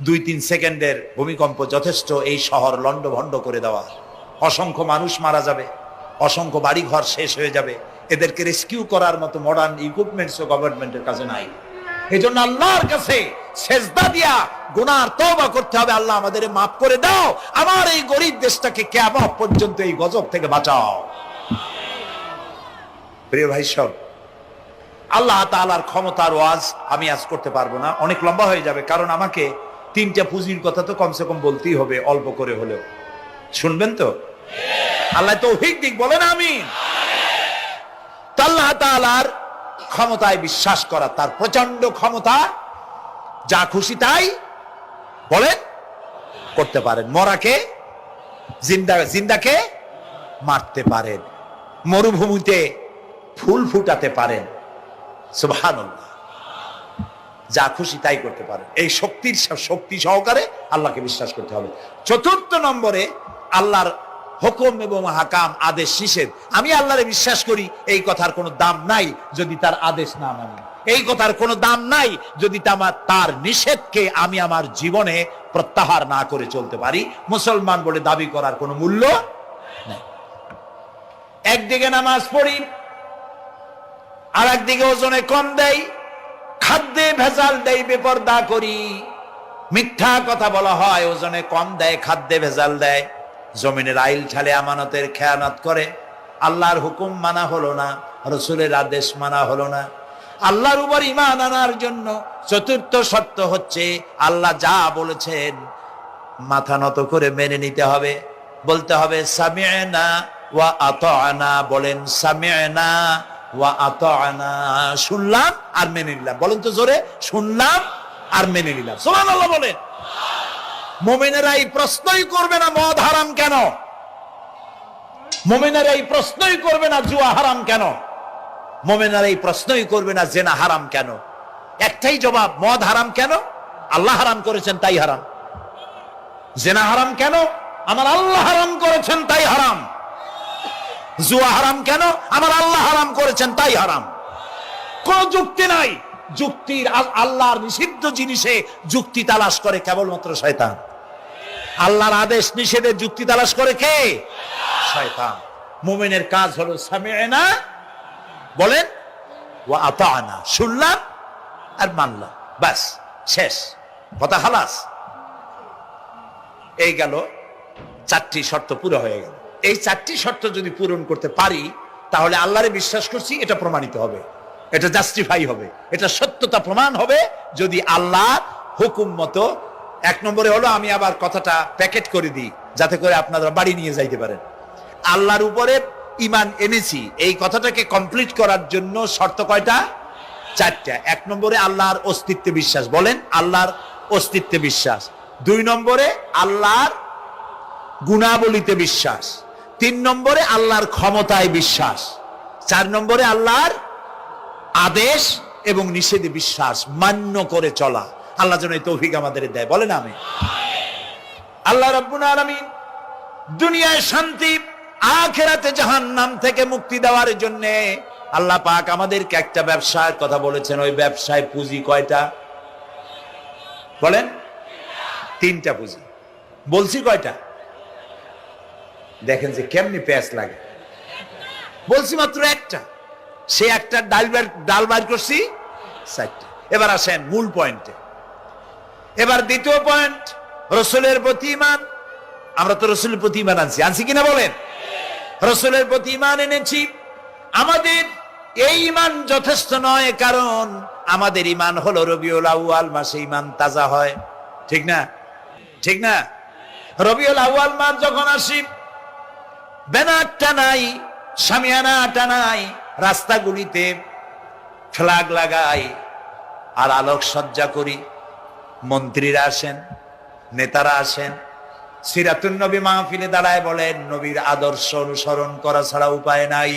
2-3 সেকেন্ডের ভূমিকম্প যথেষ্ট এই শহর লন্ডভন্ড করে দেওয়া। অসংখ্য মানুষ মারা যাবে, অসংখ্য বাড়িঘর শেষ হয়ে যাবে। এদেরকে রেস্কিউ করার মতো মডার্ন ইকুইপমেন্টসও গভর্নমেন্টের কাছে নাই। এই জন্য আল্লাহর কাছে সেজদা দিয়া গুনার তওবা করতে হবে, আল্লাহ আমাদের মাফ করে দাও, আমার এই গরিব দেশটাকে কিয়ামত পর্যন্ত এই গজব থেকে বাঁচাও। প্রিয় ভাই সব, আল্লাহ তাআলার ক্ষমতার ওয়াজ আমি আজ করতে পারবো না, অনেক লম্বা হয়ে যাবে। কারণ আমাকে 3টা পুঁজির কথা তো কমসে কম বলতেই হবে, অল্প করে হলেও। শুনবেন তো? আল্লাহ তৌফিক দিক, বলেন আমিন। আল্লাহ তাআলার ক্ষমতায় বিশ্বাস করা, তার প্রচন্ড ক্ষমতা, যা খুশি তাই বলেন করতে পারেন। মরাকে জিন্দাকে মারতে পারেন, মরুভূমিতে ফুল ফুটাতে পারেন। সুবহানাল্লাহ, যা খুশি তাই করতে পারেন। এই শক্তি সহকারে আল্লাহকে বিশ্বাস করতে হবে। 4র্থ নম্বরে আল্লাহর হুকুম এবং হাকাম, আদেশ নিষেধ। আমি আল্লাহরে বিশ্বাস করি, এই কথার কোনো দাম নাই যদি তার আদেশ না মানি। এই কথার কোনো দাম নাই যদি তার নিষেধকে আমি আমার জীবনে প্রত্যাহার না করে চলতে পারি। মুসলমান বলে দাবি করার কোনো মূল্য নেই। একদিকে নামাজ পড়ি, আর একদিকে ওজনে কম দেয়, খাদ্যে ভেজাল দেয়, বেপরদা করি, মিথ্যা কথা বলা হয়, ওজনে কম দেয়, খাদ্যে ভেজাল দেয়, জমিনের আইল ঠালে আমানতের খেয়ানত করে, আল্লাহর হুকুম মানা হলো না, রাসূলের আদেশ মানা হলো না। আল্লাহর উপর ঈমান আনার জন্য 4র্থ শর্ত হচ্ছে আল্লাহ যা বলেছেন মাথা নত করে মেনে নিতে হবে, বলতে হবে সামি'না ওয়া আতা'না। বলেন সামি'না ওয়া আতা'না, শুনলাম আর মেনে নিলাম। বলেন তো জোরে, শুনলাম আর মেনে নিলাম। সুবহানাল্লাহ বলেন। মুমিনেরা এই প্রশ্নই করবে না মদ হারাম কেন, মুমিনেরা এই প্রশ্নই করবে না জুয়া হারাম কেন, মুমিনেরা এই প্রশ্নই করবে না জেনা হারাম কেন। একটাই জবাব, মদ হারাম কেন? আল্লাহ হারাম করেছেন তাই হারাম। জেনা হারাম কেন? আমার আল্লাহ হারাম করেছেন তাই হারাম। জুয়া হারাম কেন? আমার আল্লাহ হারাম করেছেন তাই হারাম। কোন যুক্তি নাই। যুক্তির, আল্লাহর নিষিদ্ধ জিনিসে যুক্তি তালাশ করে কেবলমাত্র শয়তান। আল্লাহর আদেশ নিষেধের যুক্তি তালাশ করে কে? শয়তান। মুমিনের কাজ হলো সামি'না, বলেন, ওয়া আতা'না, শুনলাম আর মানলাম, বাস, শেষ কথা, খালাস। এই গেল 4টি শর্ত পুরো হয়ে গেল। এই 4টি শর্ত যদি পূরণ করতে পারি তাহলে আল্লাহরে বিশ্বাস করছি এটা প্রমাণিত হবে, এটা জাস্টিফাই হবে, এটা সত্যতা প্রমাণ হবে যদি আল্লাহ হুকুম মতো। 1 নম্বরে হলো, আমি আবার কথাটা প্যাকেট করে দিই যাতে করে আপনারা বাড়ি নিয়ে যাইতে পারেন। আল্লাহর উপরে ঈমান এনেছি, এই কথাটাকে কমপ্লিট করার জন্য শর্ত কয়টা? 4টা। 1 নম্বরে আল্লাহর অস্তিত্বে বিশ্বাস, বলেন আল্লাহর অস্তিত্বে বিশ্বাস। 2 নম্বরে আল্লাহর গুণাবলীতে বিশ্বাস। 3 নম্বরে আল্লাহর ক্ষমতায় বিশ্বাস। 4 নম্বরে আল্লাহর আদেশ এবং নিষেধে বিশ্বাস, মান্য করে চলা। আল্লাহ যেন এই তৌফিক আমাদের দেয়, বলেন আমিন। আল্লাহ রাব্বুল আলামিন দুনিয়ায় শান্তি, আখিরাতে জাহান্নাম থেকে মুক্তি দেওয়ার জন্য আল্লাহ পাক আমাদেরকে একটা ব্যবসার কথা বলেছেন। ওই ব্যবসায় পুঁজি কয়টা? বলেন। 3টা পুঁজি। বলছি কয়টা? দেখেন যে কেমনি প্যাঁচ লাগে। বলছি মাত্র একটা, সে একটা ডাল বাইর করছি 4টা। এবার আসেন মূল পয়েন্টে। এবার দ্বিতীয় পয়েন্ট, রসুলের প্রতি ঈমান। আমরা তো রসুলের প্রতি ঈমান আনছি কিনা বলেন? রসুলের প্রতি ঈমান এনেছি। আমাদের এই ঈমান যথেষ্ট নয়, কারণ আমাদের ঈমান হলো রবিউল আউয়াল মাসে ঈমান তাজা হয়, ঠিক না? ঠিক না? রবিউল আউয়াল মাস যখন আসি, ব্যানারটা নাই, শামিয়ানাটা নাই, রাস্তাগুলিতে ফ্ল্যাগ লাগাই আর আলোক সজ্জা করি। মন্ত্রীরা আসেন, নেতারা আসেন, সিরাতুন নবী মাহফিলে দাঁড়ায় বলেন নবীর আদর্শ অনুসরণ করা ছাড়া উপায় নাই।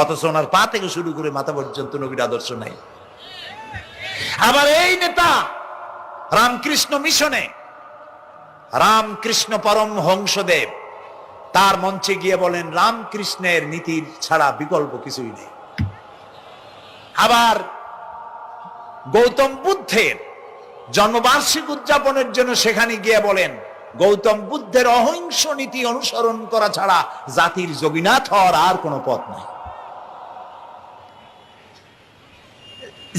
অথচ ওনার পা থেকে শুরু করে মাথা পর্যন্ত নবীর আদর্শ নাই। আবার এই নেতা রামকৃষ্ণ মিশনে, রামকৃষ্ণ পরমহংসদেব তার মঞ্চে গিয়ে বলেন রামকৃষ্ণের নীতির ছাড়া বিকল্প কিছুই নেই। আবার গৌতম বুদ্ধের জন্মবার্ষিক উদযাপনের জন্য সেখানে গিয়ে বলেন গৌতম বুদ্ধের অহিংস নীতি অনুসরণ করা ছাড়া জাতির যোগীনাথ হওয়ার আর কোনো পথ নাই।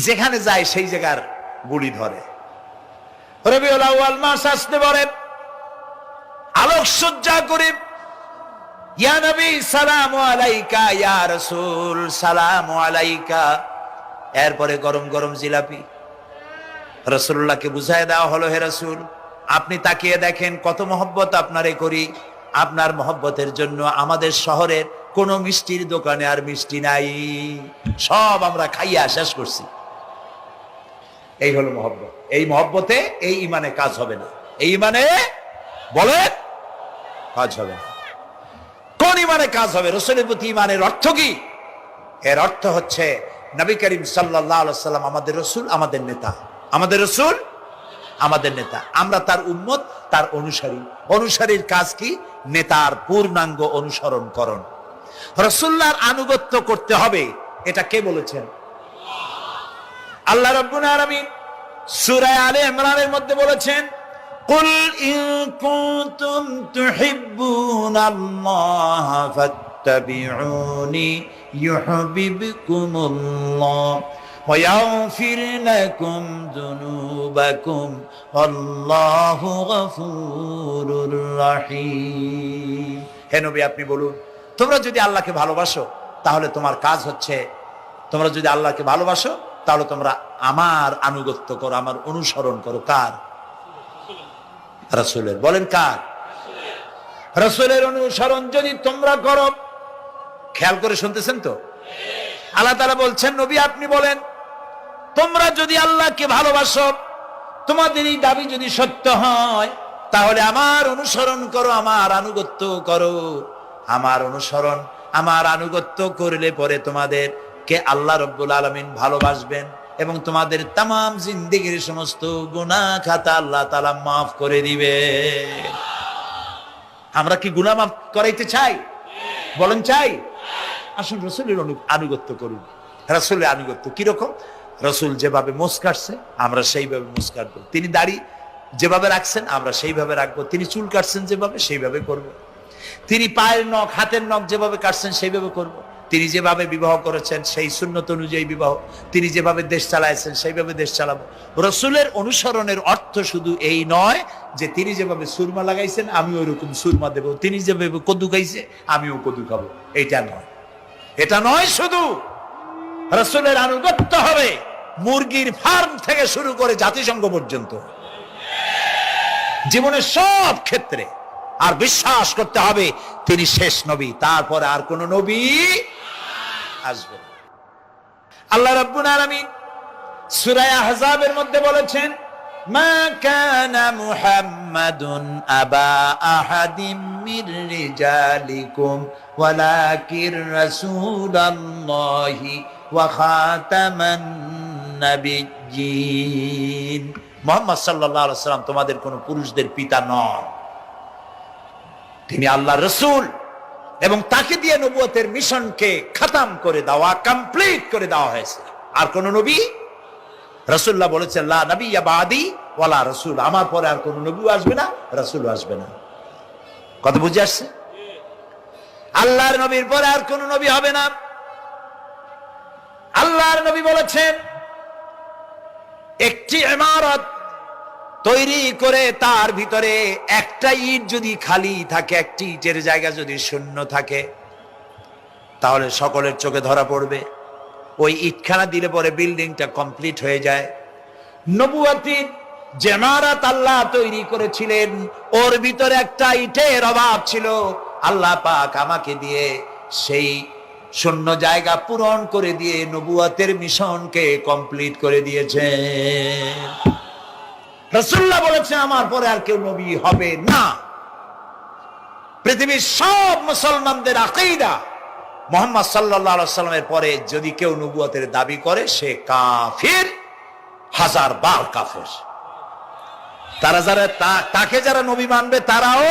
যেখানে যায় সেই জায়গার গুলি ধরে। রবিউল আউয়াল মাস আসতে পারে, আলোকসজ্জা করে ইয়া নবী সালামু আলাইকা, ইয়া রাসূল সালামু আলাইকা। এরপরে গরম গরম জিলাপি রাসূলুল্লাহকে বুঝায় দেওয়া হলো, হে রাসূল আপনি তাকিয়ে দেখেন কত মহব্বত আপনারে করি, আপনার মহব্বতের জন্য আমাদের শহরের কোন মিষ্টির দোকানে আর মিষ্টি নাই, সব আমরা খাইয়া শেষ করছি। এই হলো মহব্বত। এই মহব্বতে এই ঈমানে কাজ হবে না। এই ঈমানে বলেন কাজ হবে না। কোন ঈমানে কাজ হবে? রাসূলের প্রতি ঈমানের অর্থ কি? এর অর্থ হচ্ছে নবী করিম সাল্লাল্লাহু আলাইহি ওয়াসাল্লাম আমাদের রাসূল, আমাদের নেতা। আমাদের রাসূল আমাদের নেতা, আমরা তার উম্মত, তার অনুসারী। অনুসারীর কাজ কি? নেতার পূর্ণাঙ্গ অনুসরণ করণ। রাসূলুল্লাহর আনুগত্য করতে হবে, এটা কে বলেছেন? আল্লাহ রাব্বুল আলামিন সূরা আলে ইমরানের মধ্যে বলেছেন কুল ইন কুনতুম তুহিব্বুনাল্লাহ ফাত্তাবিউনি ইউহিব্বুকুমুল্লাহ ওয়া ইয়াগফির লাকুম যুনুবাকুম আল্লাহু গফুরুর রহিম। হে নবী আপনি বলুন, তোমরা যদি আল্লাহকে ভালোবাসো তাহলে তোমার কাজ হচ্ছে, তোমরা যদি আল্লাহকে ভালোবাসো তাহলে তোমরা আমার আনুগত্য করো, আমার অনুসরণ করো। কার? রাসূলের। বলেন কার? রাসূলের অনুসরণ যদি তোমরা করো, খেয়াল করে শুনতেছেন তো? আল্লাহ তাআলা বলছেন নবী আপনি বলেন তোমরা যদি আল্লাহকে ভালোবাসো, তোমাদের এই দাবি যদি সত্য হয়, তাহলে আমার অনুসরণ করো, আমার আনুগত্য করো। আমার অনুসরণ, আমার আনুগত্য করলে পরে তোমাদের কে আল্লাহ রাব্বুল আলামিন ভালোবাসবেন এবং তোমাদের তামাম জিন্দেগীর সমস্ত গুনাহ খাতা আল্লাহ তাআলা মাফ করে দিবে। আমরা কি গুনাহ মাফ করাইতে চাই? বলেন চাই? আসুন রাসূলের আনুগত্য করুন। রাসূলের আনুগত্য কিরকম? রাসূল যেভাবে মোস কাটছে আমরা সেইভাবে মোস কাটবো। তিনি দাড়ি যেভাবে রাখছেন আমরা সেইভাবে রাখবো। তিনি চুল কাটছেন যেভাবে সেইভাবে করব। তিনি পায়ের নখ, হাতের নখ যেভাবে কাটছেন সেইভাবে করব। তিনি যেভাবে বিবাহ করেছেন সেই সুন্নত অনুযায়ী বিবাহ, তিনি যেভাবে দেশ চালাইছেন সেইভাবে দেশ চালাবো। রাসূলের অনুসরণের অর্থ শুধু এই নয় যে তিনি যেভাবে সুরমা লাগাইছেন আমি ওইরকম সুরমা দেব, তিনি যেভাবে কদু খাইছে আমিও কদু খাবো, এইটা নয়। এটা নয়, শুধু রাসূলের আনুগত্য হবে মুরগির ফার্ম থেকে শুরু করে জাতিসংঘ পর্যন্ত, জীবনের সব ক্ষেত্রে। আর বিশ্বাস করতে হবে তিনি শেষ নবী, তারপরে আর কোন নবী আসবে না। আল্লাহ রাব্বুল আলামিন সূরা আহজাবের মধ্যে বলেছেন মা কানা মুহাম্মাদুন আবা আহাদিম মির রিজালিকুম ওয়ালাকির রাসূলুল্লাহি ওয়া খাতামান নাবিয়্যিন। মুহাম্মদ সাল্লাল্লাহু আলাইহি ওয়াসাল্লাম তোমাদের কোন পুরুষদের পিতা নন, তিনি আল্লাহর রাসূল এবং তাকে দিয়ে নবুয়তের মিশনকে খতম করে দেওয়া, কমপ্লিট করে দেওয়া হয়েছে। আর কোন নবী, রাসূলুল্লাহ বলেছেন লা নাবিয়্যা বাদি ওয়ালা রাসূল, আমার পরে আর কোন নবী আসবে না, রাসূল আসবে না। কথা বুঝে আসছে? আল্লাহর নবীর পরে আর কোন নবী হবে না। আল্লাহর নবী বলেছেন, একটি ইমারত তৈরি করে তার ভিতরে একটা ইট যদি খালি থাকে, একটি ইটের জায়গা যদি শূন্য থাকে, তাহলে সকলের চোখে ধরা পড়বে। ওই ইটখানা দিলে পরে বিল্ডিংটা কমপ্লিট হয়ে যায়। নবুয়তির যে ইমারত আল্লাহ তৈরি করেছিলেন, ওর ভিতরে একটা ইটের অভাব ছিল। আল্লাহ পাক আমাকে দিয়ে সেই শূন্য জায়গা পূরণ করে দিয়ে নবুয়তের মিশনকে কমপ্লিট করে দিয়েছেন। রাসূলুল্লাহ বলেছেন, আমার পরে আর কেউ নবী হবে না। পৃথিবীর সব মুসলমানদের আকীদা, মুহাম্মদ সাল্লাল্লাহু আলাইহি ওয়াসাল্লামের পরে যদি কেউ নবুয়তের দাবি করে সে কাফির, হাজার বার কাফের। তারা যারা তাকে যারা নবী মানবে তারাও।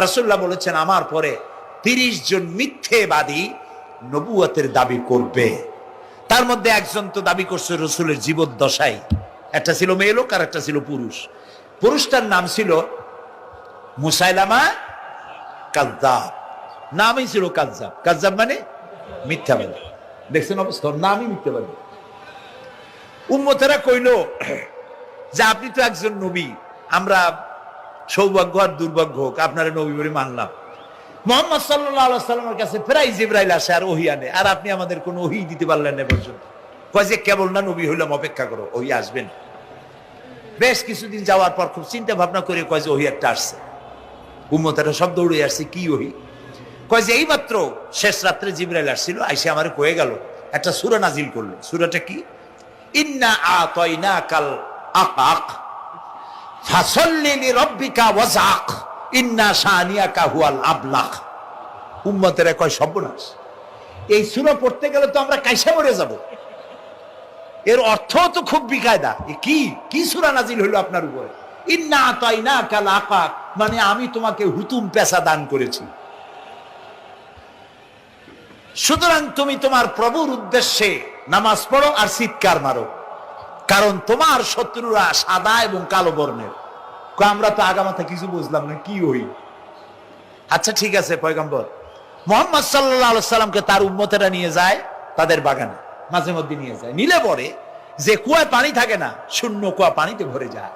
রাসূলুল্লাহ বলেছেন, আমার পরে 30 জন মিথ্যেবাদী নবুয়তের দাবি করবে। তার মধ্যে একজন তো দাবি করছে রাসূলের জীবদ্দশায়, একটা ছিল মেয়ে লোক আর একটা ছিল পুরুষ। পুরুষটার নাম ছিল মুসাইলামা কাযযাব, নামই ছিল কাযযাব। কাযযাব মানে মিথ্যাবাদী। দেখছেন অবস্থা, নামই মিথ্যাবাদী। উম্মতেরা কইল যে আপনি তো একজন নবী, আমরা সৌভাগ্য আর দুর্ভাগ্য হোক আপনারা নবী বলে মানলাম। মুহাম্মদ সাল্লাল্লাহু আলাইহি ওয়াসাল্লামের কাছে প্রায় জিবরাইল আসে আর ওহী আনে, আর আপনি আমাদের কোনো ওহী দিতে পারলেন না পর্যন্ত। কয় যে কেবল না নবী হইলাম, অপেক্ষা করো, ওহী আসবেন। বেশ কিছুদিন যাওয়ার পর খুব চিন্তা ভাবনা করে কয় যে ওহী একটা আসছে। উম্মতেরা সব দৌড়ে আসছে, কি ওহী? কয় যে এইমাত্র শেষ রাত্রে জিবরাইল আসছিল, আইসে আমারে কয়ে গেল একটা সূরা নাজিল করলো। সূরাটা কি? ইন্না আতাইনাকাল আকাক ফাসাল্লি লিরাব্বিকা ওয়াজআক ইন্না শানিয়াকা হুয়াল আবলাগ। উম্মতেরা কয় সর্বনাশ, এই সূরা পড়তে গেলে তো আমরা কাইসা মরে যাব। এর অর্থ তো খুব বিকায়দা। কি কি সূরা নাজিল হইল আপনার উপরে? ইন্না আতাইনাকাল আকাক মানে আমি তোমাকে হুতুম পেশা দান করেছি, সুতরাং তুমি তোমার প্রভুর উদ্দেশ্যে নামাজ পড়ো আর চিৎকার মারো, কারণ তোমার শত্রুরা সাদা এবং কালো বর্ণের। আমরা তো আগামাথা কিছু বুঝলাম না, কি হই? আচ্ছা ঠিক আছে, পয়গম্বর মুহাম্মদ সাল্লাল্লাহু আলাইহি সাল্লামকে তার উম্মতেরা নিয়ে যায় তাদের বাগানে, মাঝে মধ্যে নিয়ে যায়। নিলে পরে যে কুয়ায় পানি থাকে না, শূন্য কুয়া পানিতে ভরে যায়।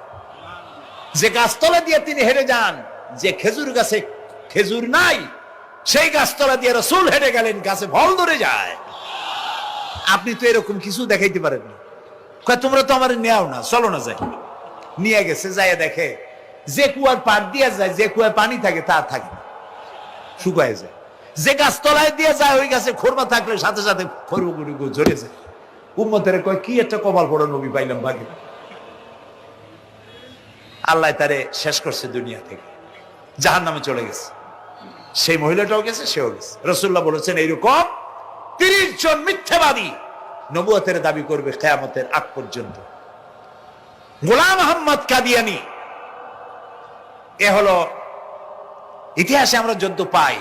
যে গাছতলা দিয়ে তিনি হেঁটে যান, যে খেজুর গাছে খেজুর নাই, সেই গাছতলা দিয়ে রাসূল হেঁটে গেলেন, গাছে ফল ধরে যায়। আপনি তো এরকম কিছু দেখাইতে পারেন না। কয় তোমরা তো আমার নেও না, চলো না যাই। নিয়ে গেছে, যাইয়া দেখে যে কুয়ার পার দিয়ে যায়, যে কুয়ায় পানি থাকে তা থাকে না, শুকায় যায়। যে গাছতলায় দিয়ে যায় ওই গাছে খোরমা থাকলে সাথে সাথে খড়গুড়ি ঝরে যায়। উম্মতের কয় কি একটা কপাল পড়া নবী পাইলাম ভাগে। আল্লাহ তারে শেষ করছে দুনিয়া থেকে, জাহান্নামে চলে গেছে। সেই মহিলাটাও গেছে, সেও গেছে। রাসূলুল্লাহ বলেছেন এইরকম 30 জন মিথ্যাবাদী নবুয়তের দাবি করবে কিয়ামতের আগ পর্যন্ত। গোলাম আহমদ কাদিয়ানী, এ হলো ইতিহাসে আমরা যদ্দ পাই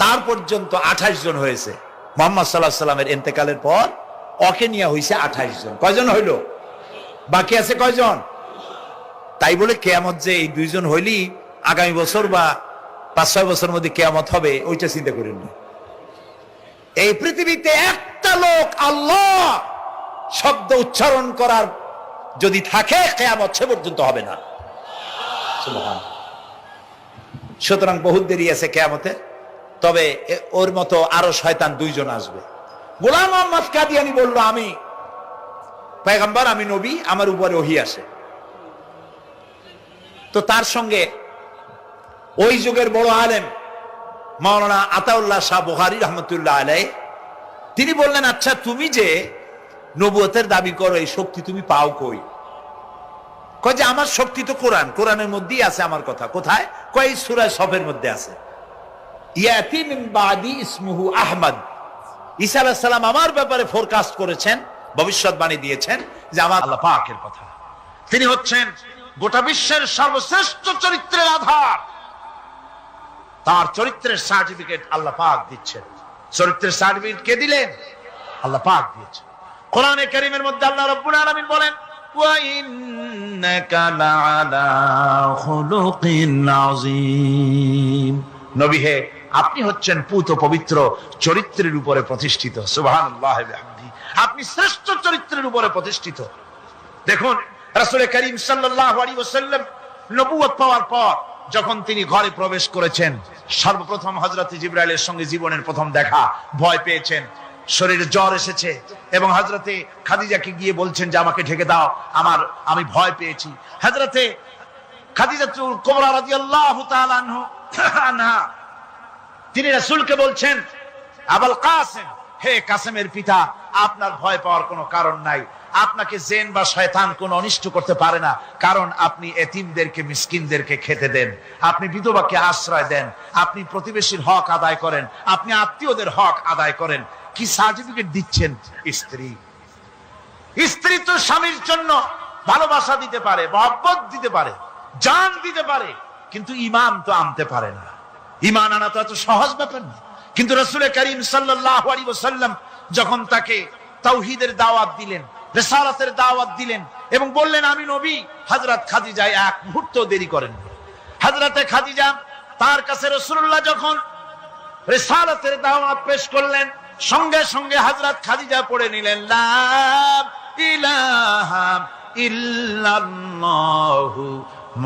তার পর্যন্ত 28 জন হয়েছে। মুহাম্মদ সাল্লাল্লাহু আলাইহি সাল্লামের ইন্তেকালের পর ওকে নিয়ে হয়েছে 28 জন। কয়জন হইল? বাকি আছে কয়জন? তাই বলে কিয়ামত যে এই 2 জন হইলি আগামী বছর বা 5-6 বছরের মধ্যে কিয়ামত হবে ওইটা চিন্তা করেন না। এই পৃথিবীতে একটা লোক আল্লাহ শব্দ উচ্চারণ করার যদি থাকে, কিয়ামত সে পর্যন্ত হবে না। সুবহানাল্লাহ। সুতরাং বহুত দেরি আছে কিয়ামতে। তবে ওর মতো আরো শয়তান 2 জন আসবে। গোলাম আহমদ কাদিয়ানী বলল, আমি পয়গম্বর, আমি নবী, আমার উপরে ওহী আসে। তো তার সঙ্গে ওই যুগের বড় আলেম মাওলানা আতাউল্লাহ শাহ বুখারী রাহমাতুল্লাহ আলাইহি, তিনি বললেন, আচ্ছা তুমি যে নবুয়তের দাবি করো, এই শক্তি তুমি পাও কই? কয় যে আমার শক্তি তো কোরআন, কোরআনের মধ্যেই আছে আমার কথা। কোথায়? কয় সূরা সফের মধ্যে আছে। ইয়াতি মিন বাদি ইসমুহু আহমদ। ঈসা আলাইহিস সালাম আমার ব্যাপারে ফোরকাস্ট করেছেন, ভবিষ্যৎবাণী দিয়েছেন যে আমার আল্লাহ পাকের কথা। তিনি হচ্ছেন গোটা বিশ্বের সর্বশ্রেষ্ঠ চরিত্রের আধার। তার চরিত্রের সার্টিফিকেট আল্লাহ পাক দিচ্ছেন। চরিত্রের সার্টিফিকেট কে দিলেন? আল্লাহ পাক দিয়েছেন। কোরআনে কারীমের মধ্যে আল্লাহ রাব্বুল আলামিন বলেন, ওয়া ইন্নাকা লাআলা খুলুকিন আযীম। নবী হে, আপনি হচ্ছেন পুত পবিত্র চরিত্রের উপরে প্রতিষ্ঠিত। সুবহানাল্লাহ ওয়া বিহামদিহি, আপনি শ্রেষ্ঠ চরিত্রের উপরে প্রতিষ্ঠিত। দেখুন রাসূল করিম সাল্লাল্লাহু আলাইহি ওয়াসাল্লাম নবুয়ত পাওয়ার পর যখন তিনি ঘরে প্রবেশ করেছেন, সর্বপ্রথম হযরত জিবরাইলের সঙ্গে জীবনের প্রথম দেখা, ভয় পেয়েছেন, শরীরে জ্বর এসেছে এবং হযরতে খাদিজাকে গিয়ে বলছেন যে আমাকে ঢেকে দাও, আমি ভয় পেয়েছি। হযরতে খাদিজাতুল কুবরা রাদিয়াল্লাহু তাআলা আনহা তিনি রাসূলকে বলছেন, আবুল কাসেম, হে কাসেমের পিতা, আপনার ভয় পাওয়ার কোনো কারণ নাই, আপনাকে জিন বা শয়তান কোনো অনিষ্ট করতে পারে না, কারণ আপনি এতিমদেরকে মিসকিনদেরকে খেতে দেন, আপনি বিধবাকে আশ্রয় দেন, আপনি প্রতিবেশীর হক আদায় করেন, আপনি আত্মীয়দের হক আদায় করেন। কি সার্টিফিকেট দিচ্ছেন? স্ত্রী তো স্বামীর জন্য ভালোবাসা দিতে পারে, মহব্বত দিতে পারে, জান দিতে পারে, কিন্তু ঈমান তো আনতে পারে না। ঈমান আনা তো এত সহজ ব্যাপার না। কিন্তু রাসূল করিম সাল্লাল্লাহু আলাইহি ওয়াসাল্লাম যখন তাকে তাওহীদের দাওয়াত দিলেন, রিসালাতের দাওয়াত দিলেন এবং বললেন আমি নবী, হযরত খাদিজা এক মুহূর্ত দেরি করেন। হযরতে খাদিজা তার কাছে রাসূলুল্লাহ যখন রিসালাতের দাওয়াত পেশ করলেন, সঙ্গে সঙ্গে হযরত খাদিজা পড়ে নিলেন লা ইলাহা ইল্লাল্লাহু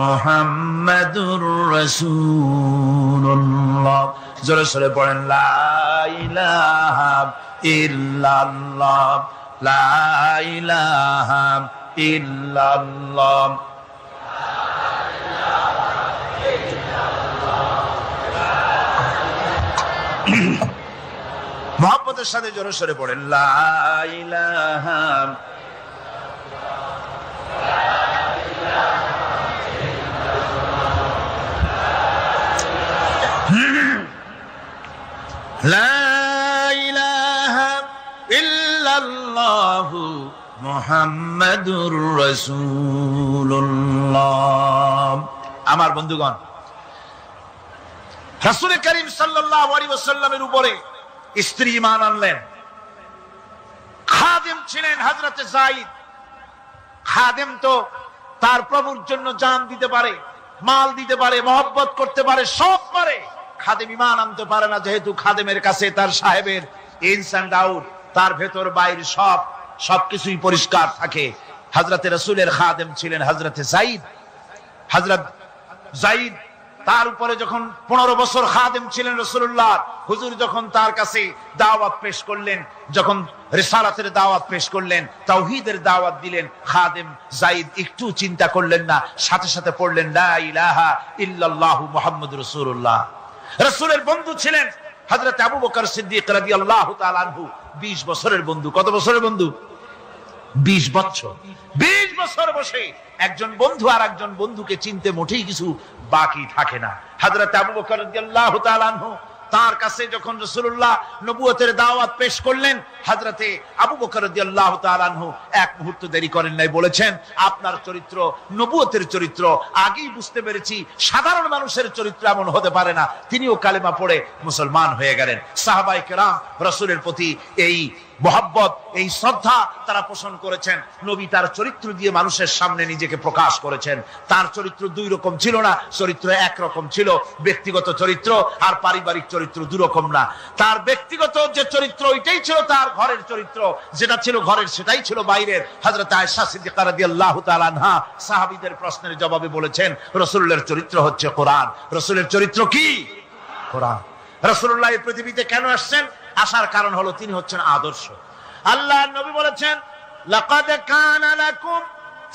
মুহাম্মাদুর রাসূলুল্লাহ। জোরে জোরে পড়েন লা ইলাহা ইল্লাল্লাহ, লা ইলাহা ইল্লাল্লাহ। মুহাব্বতের সাথে জোরে জোরে পড়েন লা ইলাহা লা ইলাহা ইল্লাল্লাহু মুহাম্মাদুর রাসূলুল্লাহ। আমার বন্ধুগণ, রাসূল করিম সাল্লাল্লাহু আলাইহি ওয়াসাল্লামের উপরে স্ত্রী ঈমান আনলেন। খাদেম ছিলেন হযরতে যায়েদ। খাদেম তো তার প্রভুর জন্য জান দিতে পারে, মাল দিতে পারে, মহব্বত করতে পারে, সব পারে। খাদেম ঈমান আনতে পারে না, যেহেতু খাদেমের কাছে তার সাহেবের ইনস এন্ড আউট, তার ভেতর বাইরে সবকিছুই পরিষ্কার থাকে। হযরতে রাসূলের খাদেম ছিলেন হযরতে যায়েদ। হযরত যায়েদ তার উপরে যখন 15 বছর খাদেম ছিলেন রাসূলুল্লাহ, হুজুর যখন তার কাছে দাওয়াত পেশ করলেন, যখন রিসালাতের দাওয়াত পেশ করলেন, তাওহীদের দাওয়াত দিলেন, খাদেম যায়েদ একটু চিন্তা করলেন না, সাথে সাথে পড়লেন লা ইলাহা ইল্লাল্লাহু মুহাম্মাদুর রাসূলুল্লাহ। রাসূলের বন্ধু ছিলেন হযরত আবু বকর সিদ্দিক রাদিয়াল্লাহু তাআলা আনহু। 20 বছরের বন্ধু। কত বছরের বন্ধু? 20 বছর। 20 বছর বসে একজন বন্ধু আর একজন বন্ধুকে চিনতে মোটেই কিছু বাকি থাকে না। হযরত আবু বকর রাদিয়াল্লাহু তাআলা আনহু তার কাছে যখন রাসূলুল্লাহ নবুয়তের দাওয়াত পেশ করলেন, হযরতে আবু বকর রাদিয়াল্লাহু তাআলা আনহু এক মুহূর্ত দেরি করেন নাই, বলেছেন আপনার চরিত্র নবুয়তের চরিত্র। আগেই বুঝতে পেরেছি সাধারণ মানুষের চরিত্র এমন হতে পারে না। তিনিও কালেমা পড়ে মুসলমান হয়ে গেলেন। সাহাবায়ে কেরাম রাসূলের প্রতি এই মহব্বত, এই শ্রদ্ধা তারা পোষণ করেছেন। নবী তার চরিত্র দিয়ে মানুষের সামনে নিজেকে প্রকাশ করেছেন। তার চরিত্র দুই রকম ছিল না, চরিত্র একরকম ছিল। ব্যক্তিগত চরিত্র আর পারিবারিক চরিত্র দুই রকম না। তার ব্যক্তিগত যে চরিত্র ওইটাই ছিল তার ঘরের চরিত্র, যেটা ছিল ঘরের সেটাই ছিল বাইরের। হযরত আয়েশা সিদ্দিকা রাদিয়াল্লাহু তাআলা আনহা সাহাবীদের প্রশ্নের জবাবে বলেছেন রাসূলের চরিত্র হচ্ছে কোরআন। রাসূলের চরিত্র কি? কোরআন। রাসূলুল্লাহ এই পৃথিবীতে কেন আসছেন? আসার কারণ হলো তিনি হচ্ছেন আদর্শ। আল্লাহর নবী বলেছেন লাকাদ কানা লাকুম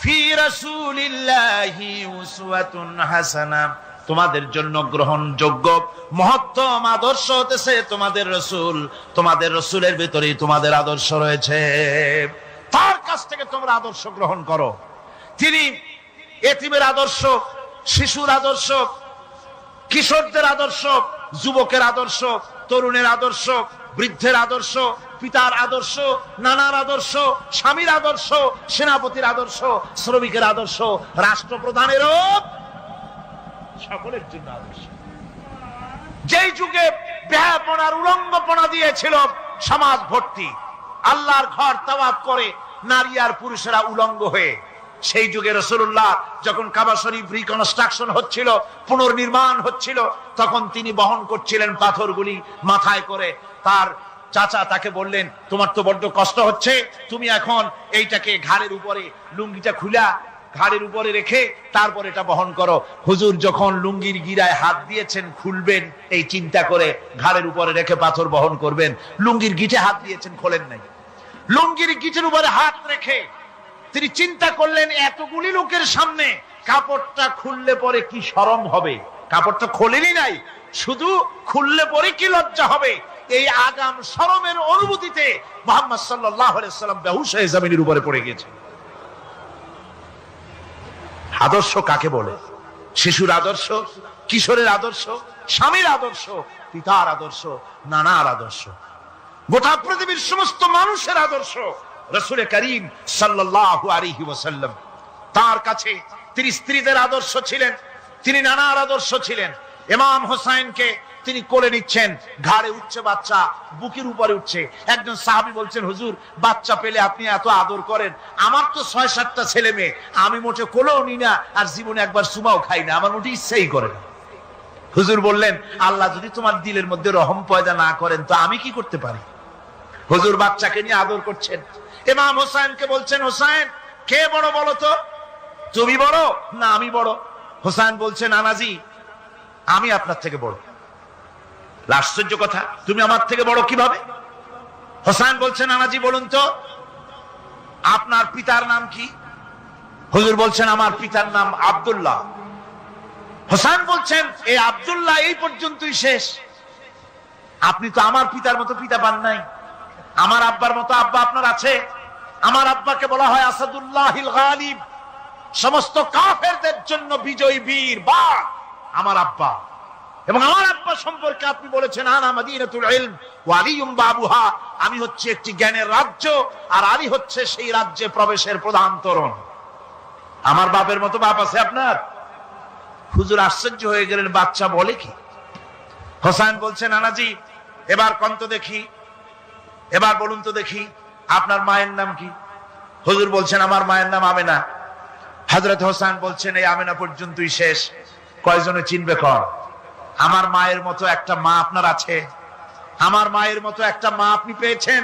ফি রাসূলিল্লাহি উসওয়াতুন হাসানাহ, তোমাদের জন্য গ্রহণযোগ্য মহত্তম আদর্শ হতেছে তোমাদের রাসূল। তোমাদের রাসূলের ভিতরেই তোমাদের আদর্শ রয়েছে। তার কাছ থেকে তোমরা আদর্শ গ্রহণ করো। তিনি এতিমের আদর্শ, শিশুর আদর্শ, কিশোরদের আদর্শ, যুবকের আদর্শ, তরুণের আদর্শ, বৃদ্ধের আদর্শ, পিতার আদর্শ, নানার আদর্শ, স্বামীর আদর্শ, সেনাপতির আদর্শ, শ্রমিকের আদর্শ, রাষ্ট্রপ্রধানেরও সকলের জন্য আদর্শ। যেই যুগে বেহাপনার উলঙ্গপনা দিয়েছিল সমাজ ভর্তি, আল্লাহর ঘর তাওয়াফ করে নারী আর পুরুষেরা উলঙ্গ হয়ে, সেই যুগে রাসূলুল্লাহ যখন কাবা শরীফ রিকনস্ট্রাকশন হচ্ছিল, পুনর্নির্মাণ হচ্ছিল, তখন তিনি বহন করছিলেন পাথরগুলি মাথায় করে। তার চাচা তাকে বললেন, তোমার তো বড্ড কষ্ট হচ্ছে, তুমি এখন এইটাকে ঘাড়ের উপরে, লুঙ্গিটা খুলা ঘাড়ের উপরে রেখে তারপর এটা বহন করো। হুজুর যখন লুঙ্গির গিরায় হাত দিয়েছেন খুলবেন এই চিন্তা করে, ঘাড়ের উপরে রেখে পাথর বহন করবেন, লুঙ্গির গিটে হাত দিয়েছেন, খোলেন নাই। লুঙ্গির গিটের উপরে হাত রেখে তিনি চিন্তা করলেন, এতগুলি লোকের সামনে কাপড়টা খুললে পরে কি শরম হবে। কাপড়টা খোলেনি নাই, শুধু খুললে পরে কি লজ্জা হবে। এই আগাম শরমের অনুভূতিতে মুহাম্মদ সাল্লাল্লাহু আলাইহি ওয়াসাল্লাম বেহুশ হয়ে জমিনের উপরে পড়ে গেছেন। আদর্শ কাকে বলে? শিশুর আদর্শ, কিশোরের আদর্শ, স্বামীর আদর্শ, পিতার আদর্শ, নানার আদর্শ, গোটা পৃথিবীর সমস্ত মানুষের আদর্শ রাসূল করিম সাল্লাল্লাহু আলাইহি ওয়াসাল্লাম। তার কাছে তিনি স্ত্রীদের আদর্শ ছিলেন, তিনি নানার আদর্শ ছিলেন। ইমাম হোসেনকে তিনি কোলে নিচ্ছেন, ঘাড়ে উঠছে বাচ্চা, বুকের উপরে উঠছে। একজন সাহাবী বলছেন, হুজুর বাচ্চা পেলে আপনি এত আদর করেন, আমার তো ৬-৭টা ছেলে মেয়ে, আমি মোটে কোলেও নি না, আর জীবনে একবার সুমাও খাই না, আমার মোটে ইচ্ছাই করে না। হুজুর বললেন, আল্লাহ যদি তোমার দিলের মধ্যে রহম পয়দা না করেন তো আমি কি করতে পারি। হুজুর বাচ্চাকে নিয়ে আদর করছেন। ইমাম হোসেনকে বলছেন, হোসেন কে বড় বলো তো, তুমি বড় না আমি বড়? হোসেন বলছেন, নানাজি আমি আপনার থেকে বড়। আশ্চর্য কথা, তুমি আমার থেকে বড় কিভাবে? হোসেন বলছেন, নানাজি বলুন তো আপনার পিতার নাম কি? হুজুর বলছেন, আমার পিতার নাম আব্দুল্লাহ। হোসেন বলছেন, এই আব্দুল্লাহ এই পর্যন্তই শেষ, আপনি তো আমার পিতার মতো পিতা পান নাই, আমার আব্বার মতো আব্বা আপনার আছে। আমার আব্বাকে বলা হয় আসাদুল্লাহিল গালিব, সমস্ত কাফেরদের জন্য বিজয়ী বীর বাঘ আমার আব্বা। এবং আমার আব্বা সম্পর্কে আপনি বলেছেন, আনা মাদিনাতুল ইলম ওয়া আলিয়ুম বাবুহা, আমি হচ্ছে একটি জ্ঞানের রাজ্য, আর আলী হচ্ছে সেই রাজ্যে প্রবেশের প্রধান তোরণ। আমার বাপের মতো বাপ আছে আপনার? হুজুর আশ্চর্য হয়ে গেলেন, বাচ্চা বলে কি? হোসেন বলছেন, নানাজি এবার কোন তো দেখি, এবার বলুন তো দেখি আপনার মায়ের নাম কি? হুজুর বলছেন, আমার মায়ের নাম আমেনা। হযরত হোসেন বলছেন, এই আমেনা পর্যন্তই শেষ, কয়জনে চিনবে কর? আমার মায়ের মতো একটা মা আপনার আছে? আমার মায়ের মতো একটা মা আপনি পেয়েছেন?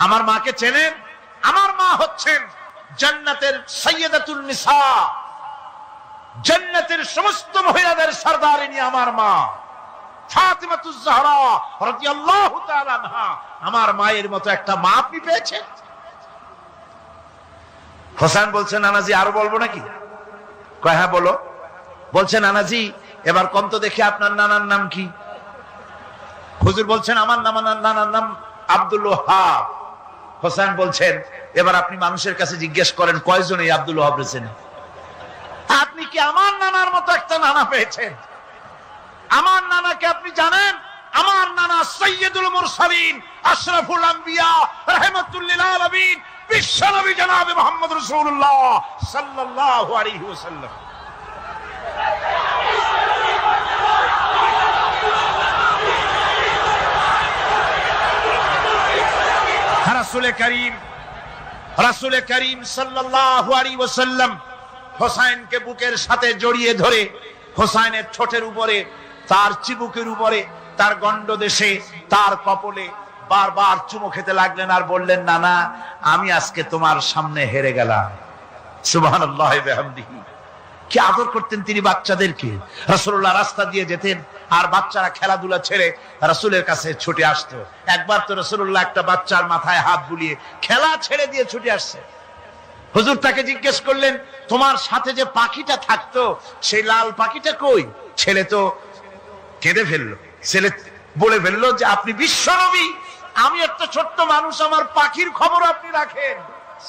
আমার মাকে চেনেন? আমার মা হচ্ছেন জান্নাতের সাইয়্যিদাতুন নিসা, জান্নাতের সমস্ত মহিলাদের সরদারিনী আমার মা ফাতিমাতুজ জাহরা রাদিয়াল্লাহু তাআলা আনহা। আমার মায়ের মতো একটা মা আপনি পেয়েছেন? হোসেন বলছেন, নানাজি আরো বলবো নাকি? কয় হ্যাঁ বলো। বলছেন, নানাজি এবার কোন তো দেখি আপনার নানার নাম কি? হুজুর বলছেন, আমার নানার নাম আব্দুল ওয়াহাব। হোসেন বলছেন, এবার আপনি মানুষের কাছে জিজ্ঞেস করেন কয়জন এই আব্দুল ওয়াহাব রয়েছেন? আপনি কি আমার নানার মতো একটা নানা পেয়েছেন? আমার নানাকে আপনি জানেন? আমার নানা সাইয়্যিদুল মুরসালিন, আশরাফুল আম্বিয়া, রাহমাতুল লিল আলামিন, বিশ্বনবী জনাবে মুহাম্মদ রাসূলুল্লাহ সাল্লাল্লাহু আলাইহি ওয়াসাল্লাম। রাসূল করিম সাল্লাল্লাহু আলাইহি ওয়াসাল্লাম হোসেনকে বুকের সাথে জড়িয়ে ধরে হোসেনের ঠোঁটের উপরে, তার চিবুকের উপরে, তার গণ্ডদেশে, তার কপলে বারবার চুমো খেতে লাগলেন আর বললেন, নানা আমি আজকে তোমার সামনে হেরে গেলাম। সুবহানাল্লাহি ওয়া বিহামদিহি। কি আদর করতেন তিনি বাচ্চাদেরকে। রাসূলুল্লাহ রাস্তা দিয়ে যেতেন আর বাচ্চারা খেলাধুলা ছেড়ে রাসূলের কাছে ছুটে আসতো। একবার তো রাসূলুল্লাহ একটা বাচ্চার মাথায় হাত বুলিয়ে খেলা ছেড়ে দিয়ে ছুটে আসছে। হুজুর তাকে জিজ্ঞেস করলেন, তোমার সাথে যে পাখিটা থাকতো সেই লাল পাখিটা কই? ছেলে তো কেঁদে ফেললো। ছেলে বলে ফেললো যে আপনি বিশ্বনবী, আমি একটা ছোট্ট মানুষ, আমার পাখির খবর আপনি রাখেন।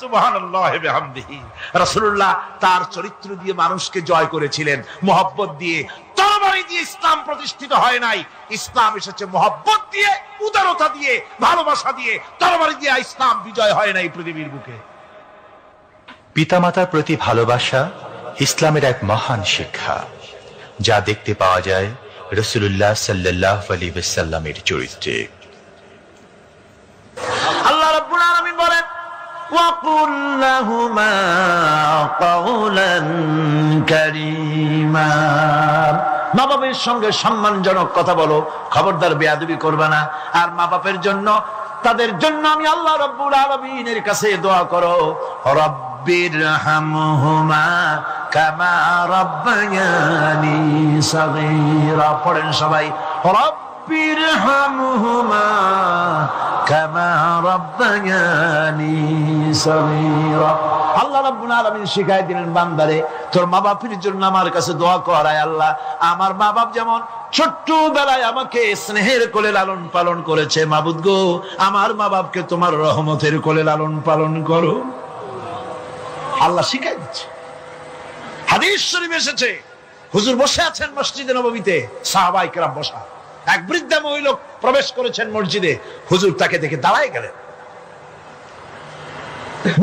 সুবহানাল্লাহি ওয়া বিহামদিহি। রাসূলুল্লাহ তার চরিত্র দিয়ে মানুষকে জয় করেছিলেন, মহব্বত দিয়ে। তরবারি দিয়ে ইসলাম প্রতিষ্ঠিত হয় নাই, ইসলাম এসেছে মহব্বত দিয়ে, উদারতা দিয়ে, ভালোবাসা দিয়ে। তরবারি দিয়ে ইসলাম বিজয় হয় নাই পৃথিবীর বুকে। পিতামাতার প্রতি ভালোবাসা ইসলামের এক মহান শিক্ষা, যা দেখতে পাওয়া যায় রাসূলুল্লাহ সাল্লাল্লাহু আলাইহি ওয়াসাল্লামের চরিত্রে। আল্লাহ রাব্বুল আলামিন বলেন, وقل لهما قولا كريما। মা বাবার সঙ্গে সম্মানজনক কথা বলো, খবরদার বেয়াদবি করবে না। আর মা বাপের জন্য, তাদের জন্য আমি আল্লাহ রাব্বুল আলামিনের কাছে দোয়া করো, রব্বিরহামহুমা কামা রাব্বায়ানি সাগীরা। পড়েন সবাই, রব্বিরহামহুমা কামা রাব্বায়ানি সাগীরা। আল্লাহ রাব্বুল আলামিন শিখাই দিলেন বান্দারে, তোর মা বাপের জন্য আমার কাছে দোয়া কর, আয় আল্লাহ আমার মা বাপ যেমন ছোট্টবেলায় আমাকে স্নেহের কোলে লালন পালন করেছে, মাবুদ গো আমার মা বাপকে তোমার রহমতের কোলে লালন পালন করো। আল্লাহ শিখাই দিচ্ছে। হাদিস শরীফ এসেছে, হুজুর বসে আছেন মসজিদে নববীতে, সাহাবায়ে কেরাম বসা, এক বৃদ্ধা মহিলা প্রবেশ করেছেন মসজিদে, হুজুর তাকে দেখে দাঁড়ায় গেলেন।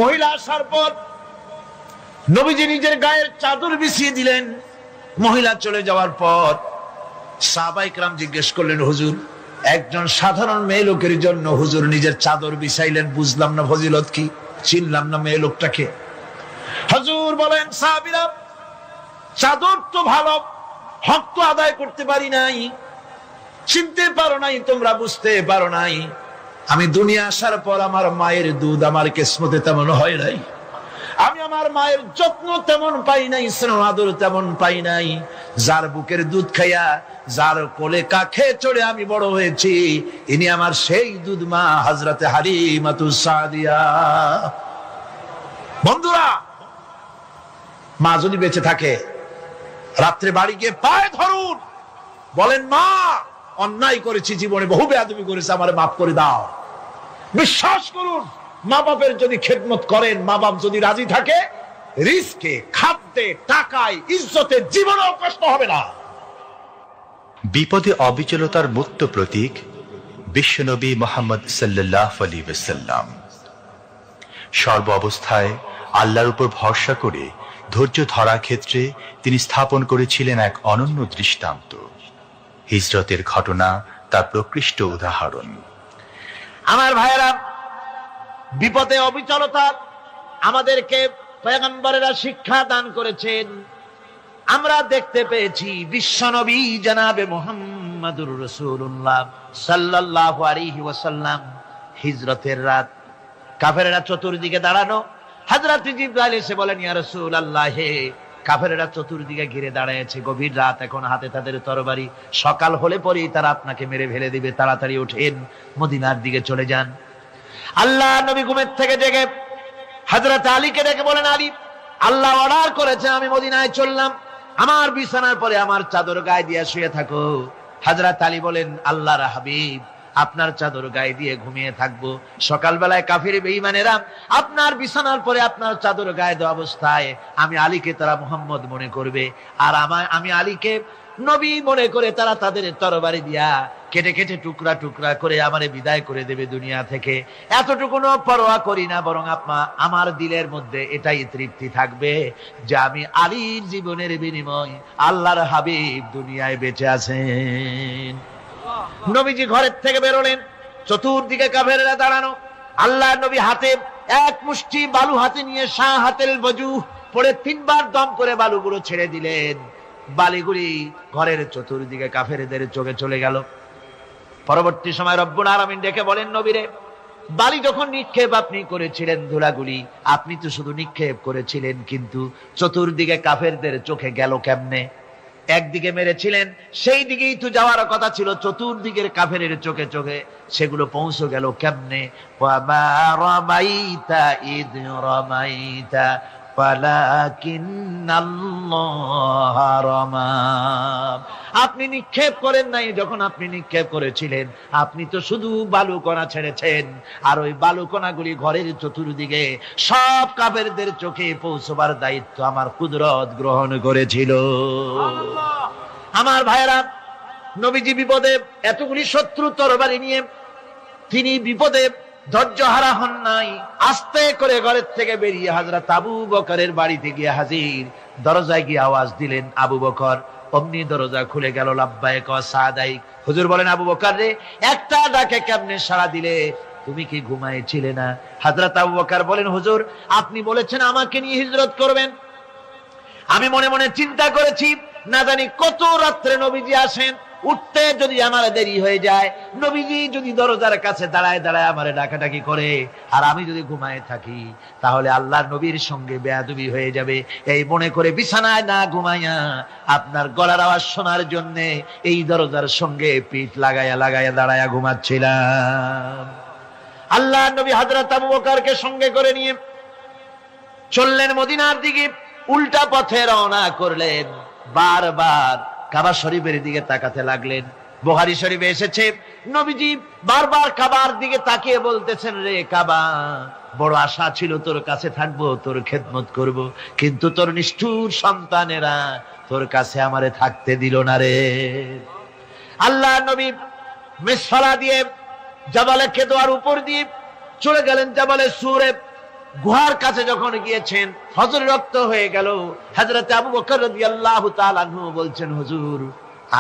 মহিলা আসার পর নবীজি নিজের গায়ের চাদর বিছিয়ে দিলেন। মহিলা চলে যাওয়ার পর সাহাবায়ে কেরাম জিজ্ঞেস করলেন, হুজুর একজন সাধারণ মেয়ে লোকের জন্য হুজুর নিজের চাদর বিছাইলেন, বুঝলাম না ফজিলত কি, চিনলাম না মেয়ে লোকটাকে। হুজুর বলেন, সাহাবীরা চাদর তো ভালো, হক তো আদায় করতে পারি নাই, চিনতে পারো নাই, তোমরা বুঝতে পারো নাই, আমি দুনিয়া আসার পর আমার মায়ের দুধ আমার কিসমতে তেমন হয় নাই, আমি আমার মায়ের যত্ন তেমন পাই নাই, স্নেহ আদর তেমন পাই নাই। যার বুকের দুধ খাইয়া, যার কোলে কাখে চড়ে আমি বড় হয়েছি, ইনি আমার সেই দুধ মা হযরতে হালিমাতুস সাদিয়া। বন্ধুরা, মা যদি বেঁচে থাকে, রাত্রে বাড়ি গিয়ে পায়ে ধরুন, বলেন মা অন্যায় করেছি, জীবনে বহু বেয়াদবি করেছি, আমারে মাফ করে দাও। বিশ্বাস করুন, মা বাপের যদি খেদমত করেন, মা বাপ যদি রাজি থাকে, রিজকে, খাদ্যে, টাকায়, ইজ্জতে জীবনেও কষ্ট হবে না। বিপদে অবিচলতার মুক্ত প্রতীক বিশ্বনবী মুহাম্মদ সাল্লাল্লাহু আলাইহি ওয়াসাল্লাম। সর্ব অবস্থায় আল্লাহর উপর ভরসা করে ধৈর্য ধরার ক্ষেত্রে তিনি স্থাপন করেছিলেন এক অনন্য দৃষ্টান্ত। হিজরতের ঘটনা তার প্রকৃষ্ট উদাহরণ। আমার ভাইয়েরা, বিপদে অবিচলতা আমাদেরকে পয়গম্বরেরা শিক্ষা দান করেছেন। আমরা দেখতে পেয়েছি বিশ্বনবী জনাবে মুহাম্মদুর রাসূলুল্লাহ সাল্লাল্লাহু আলাইহি ওয়াসাল্লাম হিজরতের রাত, কাফেররা চতুর্দিকে দাঁড়ানো, হযরত জিবরাইল এসে বলেন, ইয়া রাসূলুল্লাহ, হে কাফেররা চতুর্দিকে ঘিরে দাঁড়িয়েছে, গভীর রাত, এখন হাতে তাদের তরবারি, সকাল হলে পরেই তারা আপনাকে মেরে ফেলে দিবে, তাড়াতাড়ি ওঠেন, মদিনার দিকে চলে যান। আল্লাহ নবী ঘুমের থেকে জেগে হযরত আলীকে ডেকে বলেন, আলী, আল্লাহ অর্ডার করেছে আমি মদিনায় চললাম, আমার বিছানার পরে আমার চাদর গায়ে দিয়ে শুয়ে থাকো। হযরত আলী বলেন, আল্লাহর হাবিব, আপনার চাদর গায়ে দিয়ে ঘুমিয়ে থাকবো, সকালবেলায় কাফির বেঈমানেরা আপনার বিছানার পরে আপনার চাদর গায়ে দেওয়া অবস্থায় আমি আলীকে তারা মুহাম্মদ মনে করবে, আর আমি আলীকে নবী মনে করে তারা তাদের তরবারি দিয়া কেটে কেটে টুকরা টুকরা করে আমারে বিদায় করে দেবে দুনিয়া থেকে। এতটুকুনো পরোয়া করি না, বরং আমার দিলের মধ্যে এটাই তৃপ্তি থাকবে যে আমি আলীর জীবনের বিনিময় আল্লাহর হাবিব দুনিয়ায় বেঁচে আছেন। নবীজি ঘরের থেকে বেরোলেন, চতুর্দিকে কাফেররা দাঁড়ানো। আল্লাহ নবী হাতে এক মুষ্টি বালু হাতে নিয়ে শাহাতেল বজু পড়ে 3 বার দম করে বালুগুলো ছেড়ে দিলেন। বালিগুলি ঘরের চতুর্দিকে কাফেরদের চোখে চলে গেল। পরবর্তী সময় রব্বুল আলামিন ডেকে বলেন, নবীরে, বালি যখন নিক্ষেপ আপনি করেছিলেন, ধুলাগুলি আপনি তো শুধু নিক্ষেপ করেছিলেন, কিন্তু চতুর্দিকে কাফেরদের চোখে গেল কেমনে? একদিকে মেরেছিলেন, সেই দিকেই তো যাওয়ার কথা ছিল, চতুর্দিকের কাফেরের চোখে চোখে সেগুলো পৌঁছে গেল কেমনে? ওয়ামা রামাইতা ইদ রামাইতা ওয়ালাকিন্নাল্লাহ রামা। আপনি নিক্ষেপ করেন নাই, যখন আপনি নিক্ষেপ করেছিলেন আপনি তো শুধু বালুকণা ছেড়েছেন, আর ওই বালুকণাগুলি ঘরের চতুর্দিকে সব কাফেরদের চোখে পৌঁছবার দায়িত্ব আমার কুদরত গ্রহণ করেছিল। আমার ভাইয়েরা, নবীজি বিপদে, এতগুলি শত্রু তরবারি নিয়ে তিনি বিপদে ধৈর্য হারা হন নাই। আস্তে করে ঘরের থেকে বেরিয়ে হযরত আবু বকরের বাড়িতে গিয়ে হাজির। দরজায় গিয়ে আওয়াজ দিলেন, আবু বকর। অমনি দরজা খুলে গেল। লাব্বাইক ওয়া সাদাইক। হুজুর বলেন, আবু বকর রে, একটা ডাকে কেমনে সাড়া দিলে? তুমি কি ঘুমাইছিলে না? হযরত আবু বকর বলেন, হুজুর আপনি বলেছেন আমাকে নিয়ে হিজরত করবেন, আমি মনে মনে চিন্তা করেছি না জানি কত রাত্রে নবীজি আসেন, উঠতে যদি আমার দেরি হয়ে যায়, নবীজি যদি দরজার কাছে দাঁড়ায় দাঁড়ায় আমারে ডাকাডাকি করে, আর আমি যদি ঘুমায় থাকি, তাহলে আল্লাহর নবীর সঙ্গে বেয়াদবি হয়ে যাবে। এই মনে করে বিছানায় না ঘুমাইয়া আপনার গলার আওয়াজ শোনার জন্য এই দরজার সঙ্গে পিঠ লাগাইয়া লাগাইয়া দাঁড়াইয়া ঘুমাচ্ছিলাম। আল্লাহর নবী হযরত আবু বকরকে সঙ্গে করে নিয়ে চললেন মদিনার দিকে, উল্টা পথে রওনা করলেন। বারবার কাবা শরীফের দিকে তাকাতে লাগলেন। বুখারী শরীফে এসেছে, নবীজি বারবার কাবার দিকে তাকিয়ে বলতেছেন, রে কাবা, বড় আশা ছিল তোর কাছে থাকবো, তোর খেদমত করব, কিন্তু তোর নিষ্ঠুর সন্তানেরা তোর কাছে আমারে থাকতে দিল না রে। আল্লাহ নবী মিসফালা দিয়ে জাবালে কেদোয়ার উপর দিয়ে চলে গেলেন জাবালে সুরে। গুহার কাছে যখন গিয়েছেন, ফজর রক্ত হয়ে গেল। হযরত আবু বকর রাদিয়াল্লাহু তাআলা আনহু বলছেন, হুজুর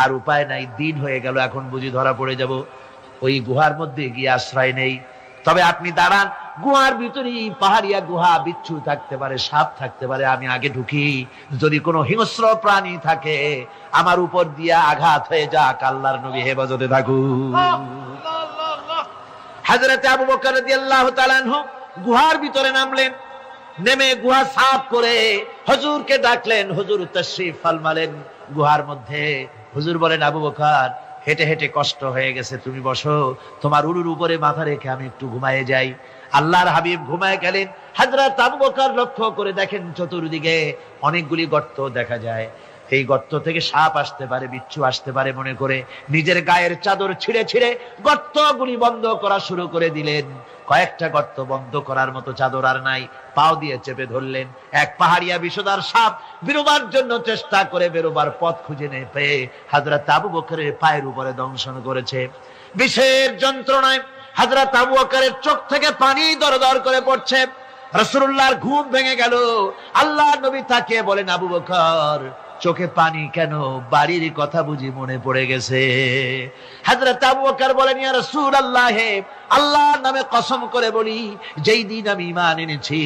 আর উপায় নাই, দিন হয়ে গেল, এখন বুঝি ধরা পড়ে যাব, ওই গুহার মধ্যে গিয়ে আশ্রয় নেই। তবে আপনি দাঁড়ান, গুহার ভিতরে পাহাড়িয়া গুহা, বিচ্ছু থাকতে পারে, সাপ থাকতে পারে, আমি আগে ঢুকি, যদি কোনো হিংস্র প্রাণী থাকে আমার উপর দিয়া আঘাত হয়ে যাক, আল্লাহর নবী হেফাজতে থাকুক। হযরত আবু বকর রাদিয়াল্লাহু তাআলা আনহু গুহার ভিতরে নামলেন, নেমে গুহা সাফ করে হুজুরকে ডাকলেন। হুজুর তাশরীফ ফরমালেন গুহার মধ্যে। হুজুর বলেন, আবু বকর হেঁটে হেঁটে কষ্ট হয়ে গেছে, তুমি বসো, তোমার উরুর উপরে মাথা রেখে আমি একটু ঘুমায়ে যাই। আল্লাহর হাবিব ঘুমায় গেলেন। হযরত আবু বকর লক্ষ্য করে দেখেন চতুর্দিকে অনেকগুলি গর্ত দেখা যায়। এই গর্ত থেকে সাপ আসতে পারে, বিচ্ছু আসতে পারে মনে করে নিজের গায়ের চাদর ছিঁড়ে ছিঁড়ে গর্তগুলি বন্ধ করা শুরু করে দিলেন। কয়েকটা গর্ত বন্ধ করার মতো চাদর আর নাই, পাও দিয়ে চেপে ধরলেন। এক পাহাড়িয়া বিষধর সাপ বেরোবার জন্য চেষ্টা করে বেরোবার পথ খুঁজে না পেয়ে হযরত আবু বকরের পায়ের উপরে দংশন করেছে। বিষের যন্ত্রণায় হযরত আবু বকরের চোখ থেকে পানি দরদর করে পড়ছে। রাসূলুল্লাহর ঘুম ভেঙে গেল। আল্লাহর নবী তাকিয়ে বলেন, আবু বকর চোখে পানি কেন? বাড়ির কথা বুঝি মনে পড়ে গেছে? হযরত আবু বকর বলেন, ইয়া রাসূলুল্লাহ, আল্লাহর নামে কসম করে বলি, যেই দিন আমি ঈমান এনেছি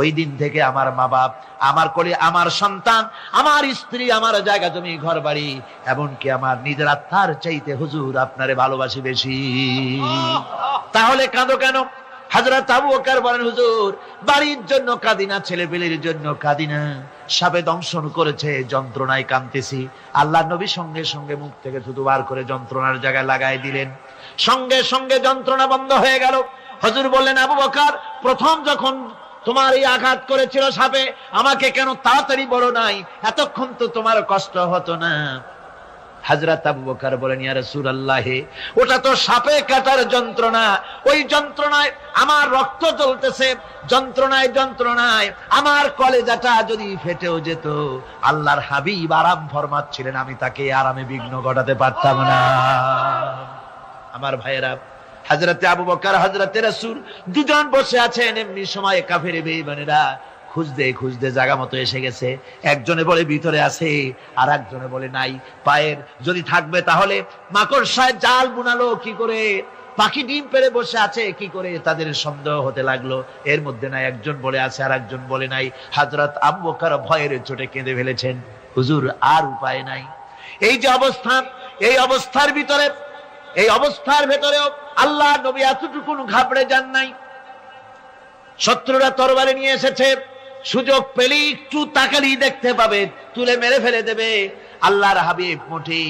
ওই দিন থেকে আমার মা বাপ, আমার কোলে আমার সন্তান, আমার স্ত্রী, আমার জায়গা জমি ঘর বাড়ি, এমনকি আমার নিজের আত্মার চাইতে হুজুর আপনারে ভালোবাসি বেশি। তাহলে কাঁদো কেন? হযরত আবু বকর বলেন, হুজুর বাড়ির জন্য কাঁদি না, ছেলেপেলের জন্য কাঁদি না, সাপে দংশন করেছে, যন্ত্রণায় কাঁদতেছি। আল্লাহর নবী সঙ্গে সঙ্গে মুখ থেকে থুতু বার করে যন্ত্রণার জায়গায় লাগাই দিলেন। সঙ্গে সঙ্গে যন্ত্রণা বন্ধ হয়ে গেল। হুজুর বললেন, আবু বকর প্রথম যখন তোমার এই আঘাত করেছিল সাপে, আমাকে কেন তাড়াতাড়ি বলো নাই? এতক্ষণ তো তোমার কষ্ট হতো না। হযরত আবু বকর বলেন, ইয়া রাসূলুল্লাহ, ওটা তো সাপে কাটার যন্ত্রণা, ওই যন্ত্রণায় আমার রক্ত জ্বলতেছে, যন্ত্রণায় যন্ত্রণায় আমার কলেজাটা যদি ফেটেও যেত, আল্লাহর হাবিব আরাম ফরমাচ্ছিলেন, আমি তাকে আরামে বিঘ্ন ঘটাতে পারতাম না। আমার ভাইয়েরা, হযরত আবু বকর হযরত রাসূল দুজন বসে আছেন। এমনি সময় কাফের বেঈমানেরা খুঁজতে খুঁজতে জায়গা মতো এসে গেছে। একজনে বলে ভিতরে আছে, আর একজনে বলে নাই। পায়ের যদি থাকবে তাহলে মাকড়সায় জাল বুনালো কি করে, পাখি ডিম পেড়ে বসে আছে কি করে, তাদের সন্দেহ হতে লাগলো। এর মধ্যে নাই, একজন বলে আছে আর একজন বলে নাই। হযরত আবু বকর ভয়ের চোটে কেঁদে ফেলেছেন, হুজুর আর উপায় নাই। এই যে অবস্থা, এই অবস্থার ভিতরে, এই অবস্থার ভেতরেও আল্লাহ নবী এতটুকু ঘাবড়ে যান নাই। শত্রুরা তরবারি নিয়ে এসেছে, সুযোগ পেলেই একটু তাকালেই দেখতে পাবে, তুলে মেরে ফেলে দেবে। আল্লাহর হাবিব মোটেই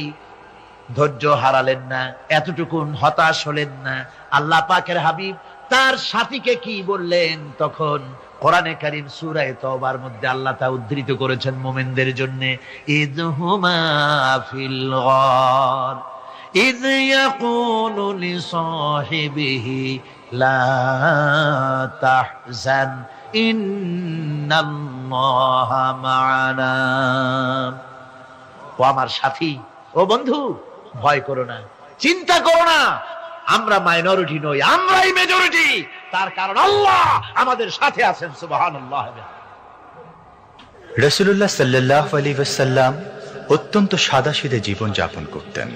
ধৈর্য হারালেন না, এতটুকু হতাশ হলেন না। আল্লাহ পাকের হাবিব তার সাথীকে কি বললেন? তখন কোরআনে কারীম সূরা তাওবার মধ্যে আল্লাহ তা উদ্ধৃত করেছেন মুমিনদের জন্য, ইযহুমা ফিল গার ইয ইয়াকুলু লিসাহিবিহি লা তাহজান ইন্নাল্লাহা মা'ানা। ও আমার সাথী, ও বন্ধু, ভয় করো না, চিন্তা করো না, আমরা মাইনরিটি নই, আমরাই মেজরিটি। তার কারণ আল্লাহ আমাদের সাথে আছেন। সুবহানাল্লাহ। রাসূলুল্লাহ সাল্লাল্লাহু আলাইহি ওয়াসাল্লাম অত্যন্ত সাদাসিধে জীবন যাপন করতেন।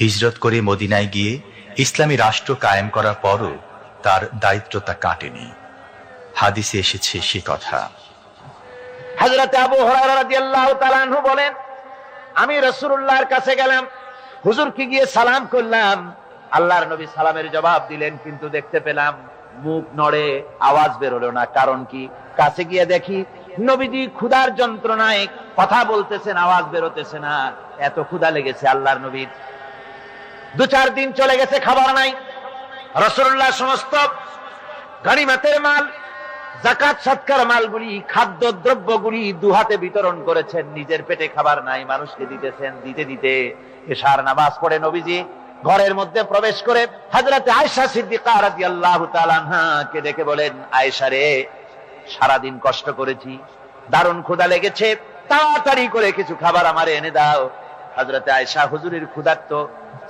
হিজরত করে মদিনায় গিয়ে ইসলামী রাষ্ট্র কায়েম করার পরও তার দায়িত্বটা কাটেনি। হাদিসে এসেছে সে কথা। হযরত আবু হুরায়রা রাদিয়াল্লাহু তাআলা আনহু বলেন, আমি রাসূলুল্লাহর কাছে গেলাম, হুজুরকে গিয়ে সালাম করলাম। আল্লাহর নবী সালামের জবাব দিলেন, কিন্তু দেখতে পেলাম মুখ নড়ে, আওয়াজ বের হলো না। কারণ কি? কাছে গিয়ে দেখি নবীজি ক্ষুধার যন্ত্রণায় কথা বলতেছেন, আওয়াজ বের হতেছে না। এত ক্ষুধা লেগেছে আল্লাহর নবীর। 2-4 দিন চলে গেছে, খাবার নাই। রাসূলুল্লাহ সমস্ত গনিমতের মাল, যাকাত সদকার মালগুলি, খাদ্য দ্রব্যগুলি দুহাতে বিতরণ করেছেন। নিজের পেটে খাবার নাই, মানুষকে দিতেছেন। দিতে দিতে এশার নামাজ পড়ে নবীজি ঘরের মধ্যে প্রবেশ করে হযরত আয়েশা সিদ্দিকা রাদিয়াল্লাহু তাআলা আনহাকে ডেকে বলেন, আয়েশা রে, সারাদিন কষ্ট করেছি, দারুণ ক্ষুধা লেগেছে, তাড়াতাড়ি করে কিছু খাবার আমারে এনে দাও। হযরত আয়েশা হুজুরের ক্ষুধার্ত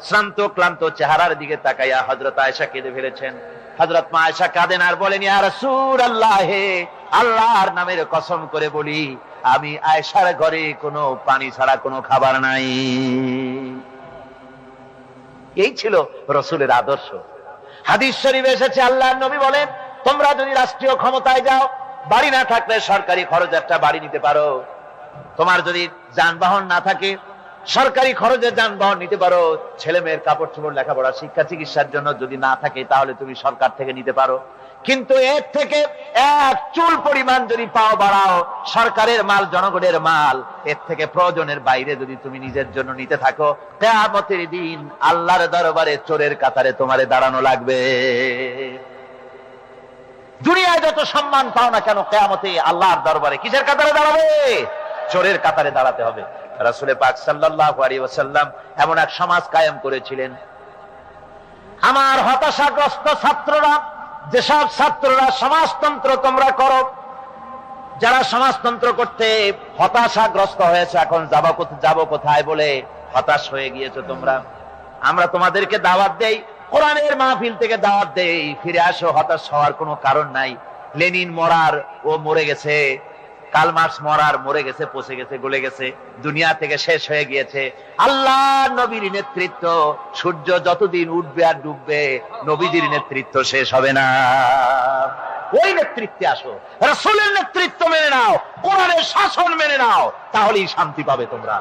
শ্রান্ত ক্লান্ত চেহারার দিকে তাকাইয়া হযরত আয়েশা কেঁদে ফেলেছেন। হযরত মা আয়েশা কাঁদেন আর বলেন, ইয়া রাসূলুল্লাহ, হে আল্লাহর নামের কসম করে বলি, আমি আয়েশার ঘরে কোনো পানি ছাড়া কোনো খাবার নাই। এই ছিল রাসূলের আদর্শ। হাদিস শরীফে এসেছে, আল্লাহর নবী বলেন, তোমরা যদি রাষ্ট্রীয় ক্ষমতায় যাও, বাড়ি না থাকলে সরকারি খরচে একটা বাড়ি নিতে পারো। তোমার যদি যানবাহন না থাকে, সরকারি খরচে যানবাহন নিতে পারো। ছেলে মেয়ের কাপড় চোপড়, লেখাপড়া, শিক্ষা, চিকিৎসার জন্য যদি না থাকে, তাহলে তুমি সরকার থেকে নিতে পারো। কিন্তু এর থেকে এক চুল পরিমাণ যদি পাও বাড়াও, সরকারের মাল জনগণের মাল, এর থেকে প্রয়োজনের বাইরে যদি তুমি নিজের জন্য নিতে থাকো, কিয়ামতের দিন আল্লাহর দরবারে চোরের কাতারে তোমারে দাঁড়ানো লাগবে। দুনিয়ায় যত সম্মান পাও না কেন, কিয়ামতে আল্লাহর দরবারে কিসের কাতারে দাঁড়াবে? চোরের কাতারে দাঁড়াতে হবে। রাসূল পাক সাল্লাল্লাহু আলাইহি ওয়াসাল্লাম এমন এক সমাজ কায়েম করেছিলেন। আমার হতাশাগ্রস্ত ছাত্ররা, যেসব ছাত্ররা সমাজতন্ত্র তোমরা করো, যারা সমাজতন্ত্র করতে হতাশাগ্রস্ত হয়েছে, এখন যাব কোথায় বলে হতাশ হয়ে গিয়েছো তোমরা, আমরা তোমাদেরকে দাওয়াত দেই, কোরআনের মাহফিল থেকে দাওয়াত দেই, ফিরে আসো। হতাশ হওয়ার কোনো কারণ নাই। লেনিন মরার, ও মরে গেছে। কার্ল মার্কস মরার, মরে গেছে, পচে গেছে, গলে গেছে, দুনিয়া থেকে শেষ হয়ে গিয়েছে। আল্লাহ নবীর নেতৃত্ব, সূর্য যতদিন উঠবে আর ডুববে, নবীজির নেতৃত্ব শেষ হবে না। ওই নেতৃত্বে আসো, রাসূলের নেতৃত্ব মেনে নাও, কোরআনের শাসন মেনে নাও, তাহলেই শান্তি পাবে তোমরা।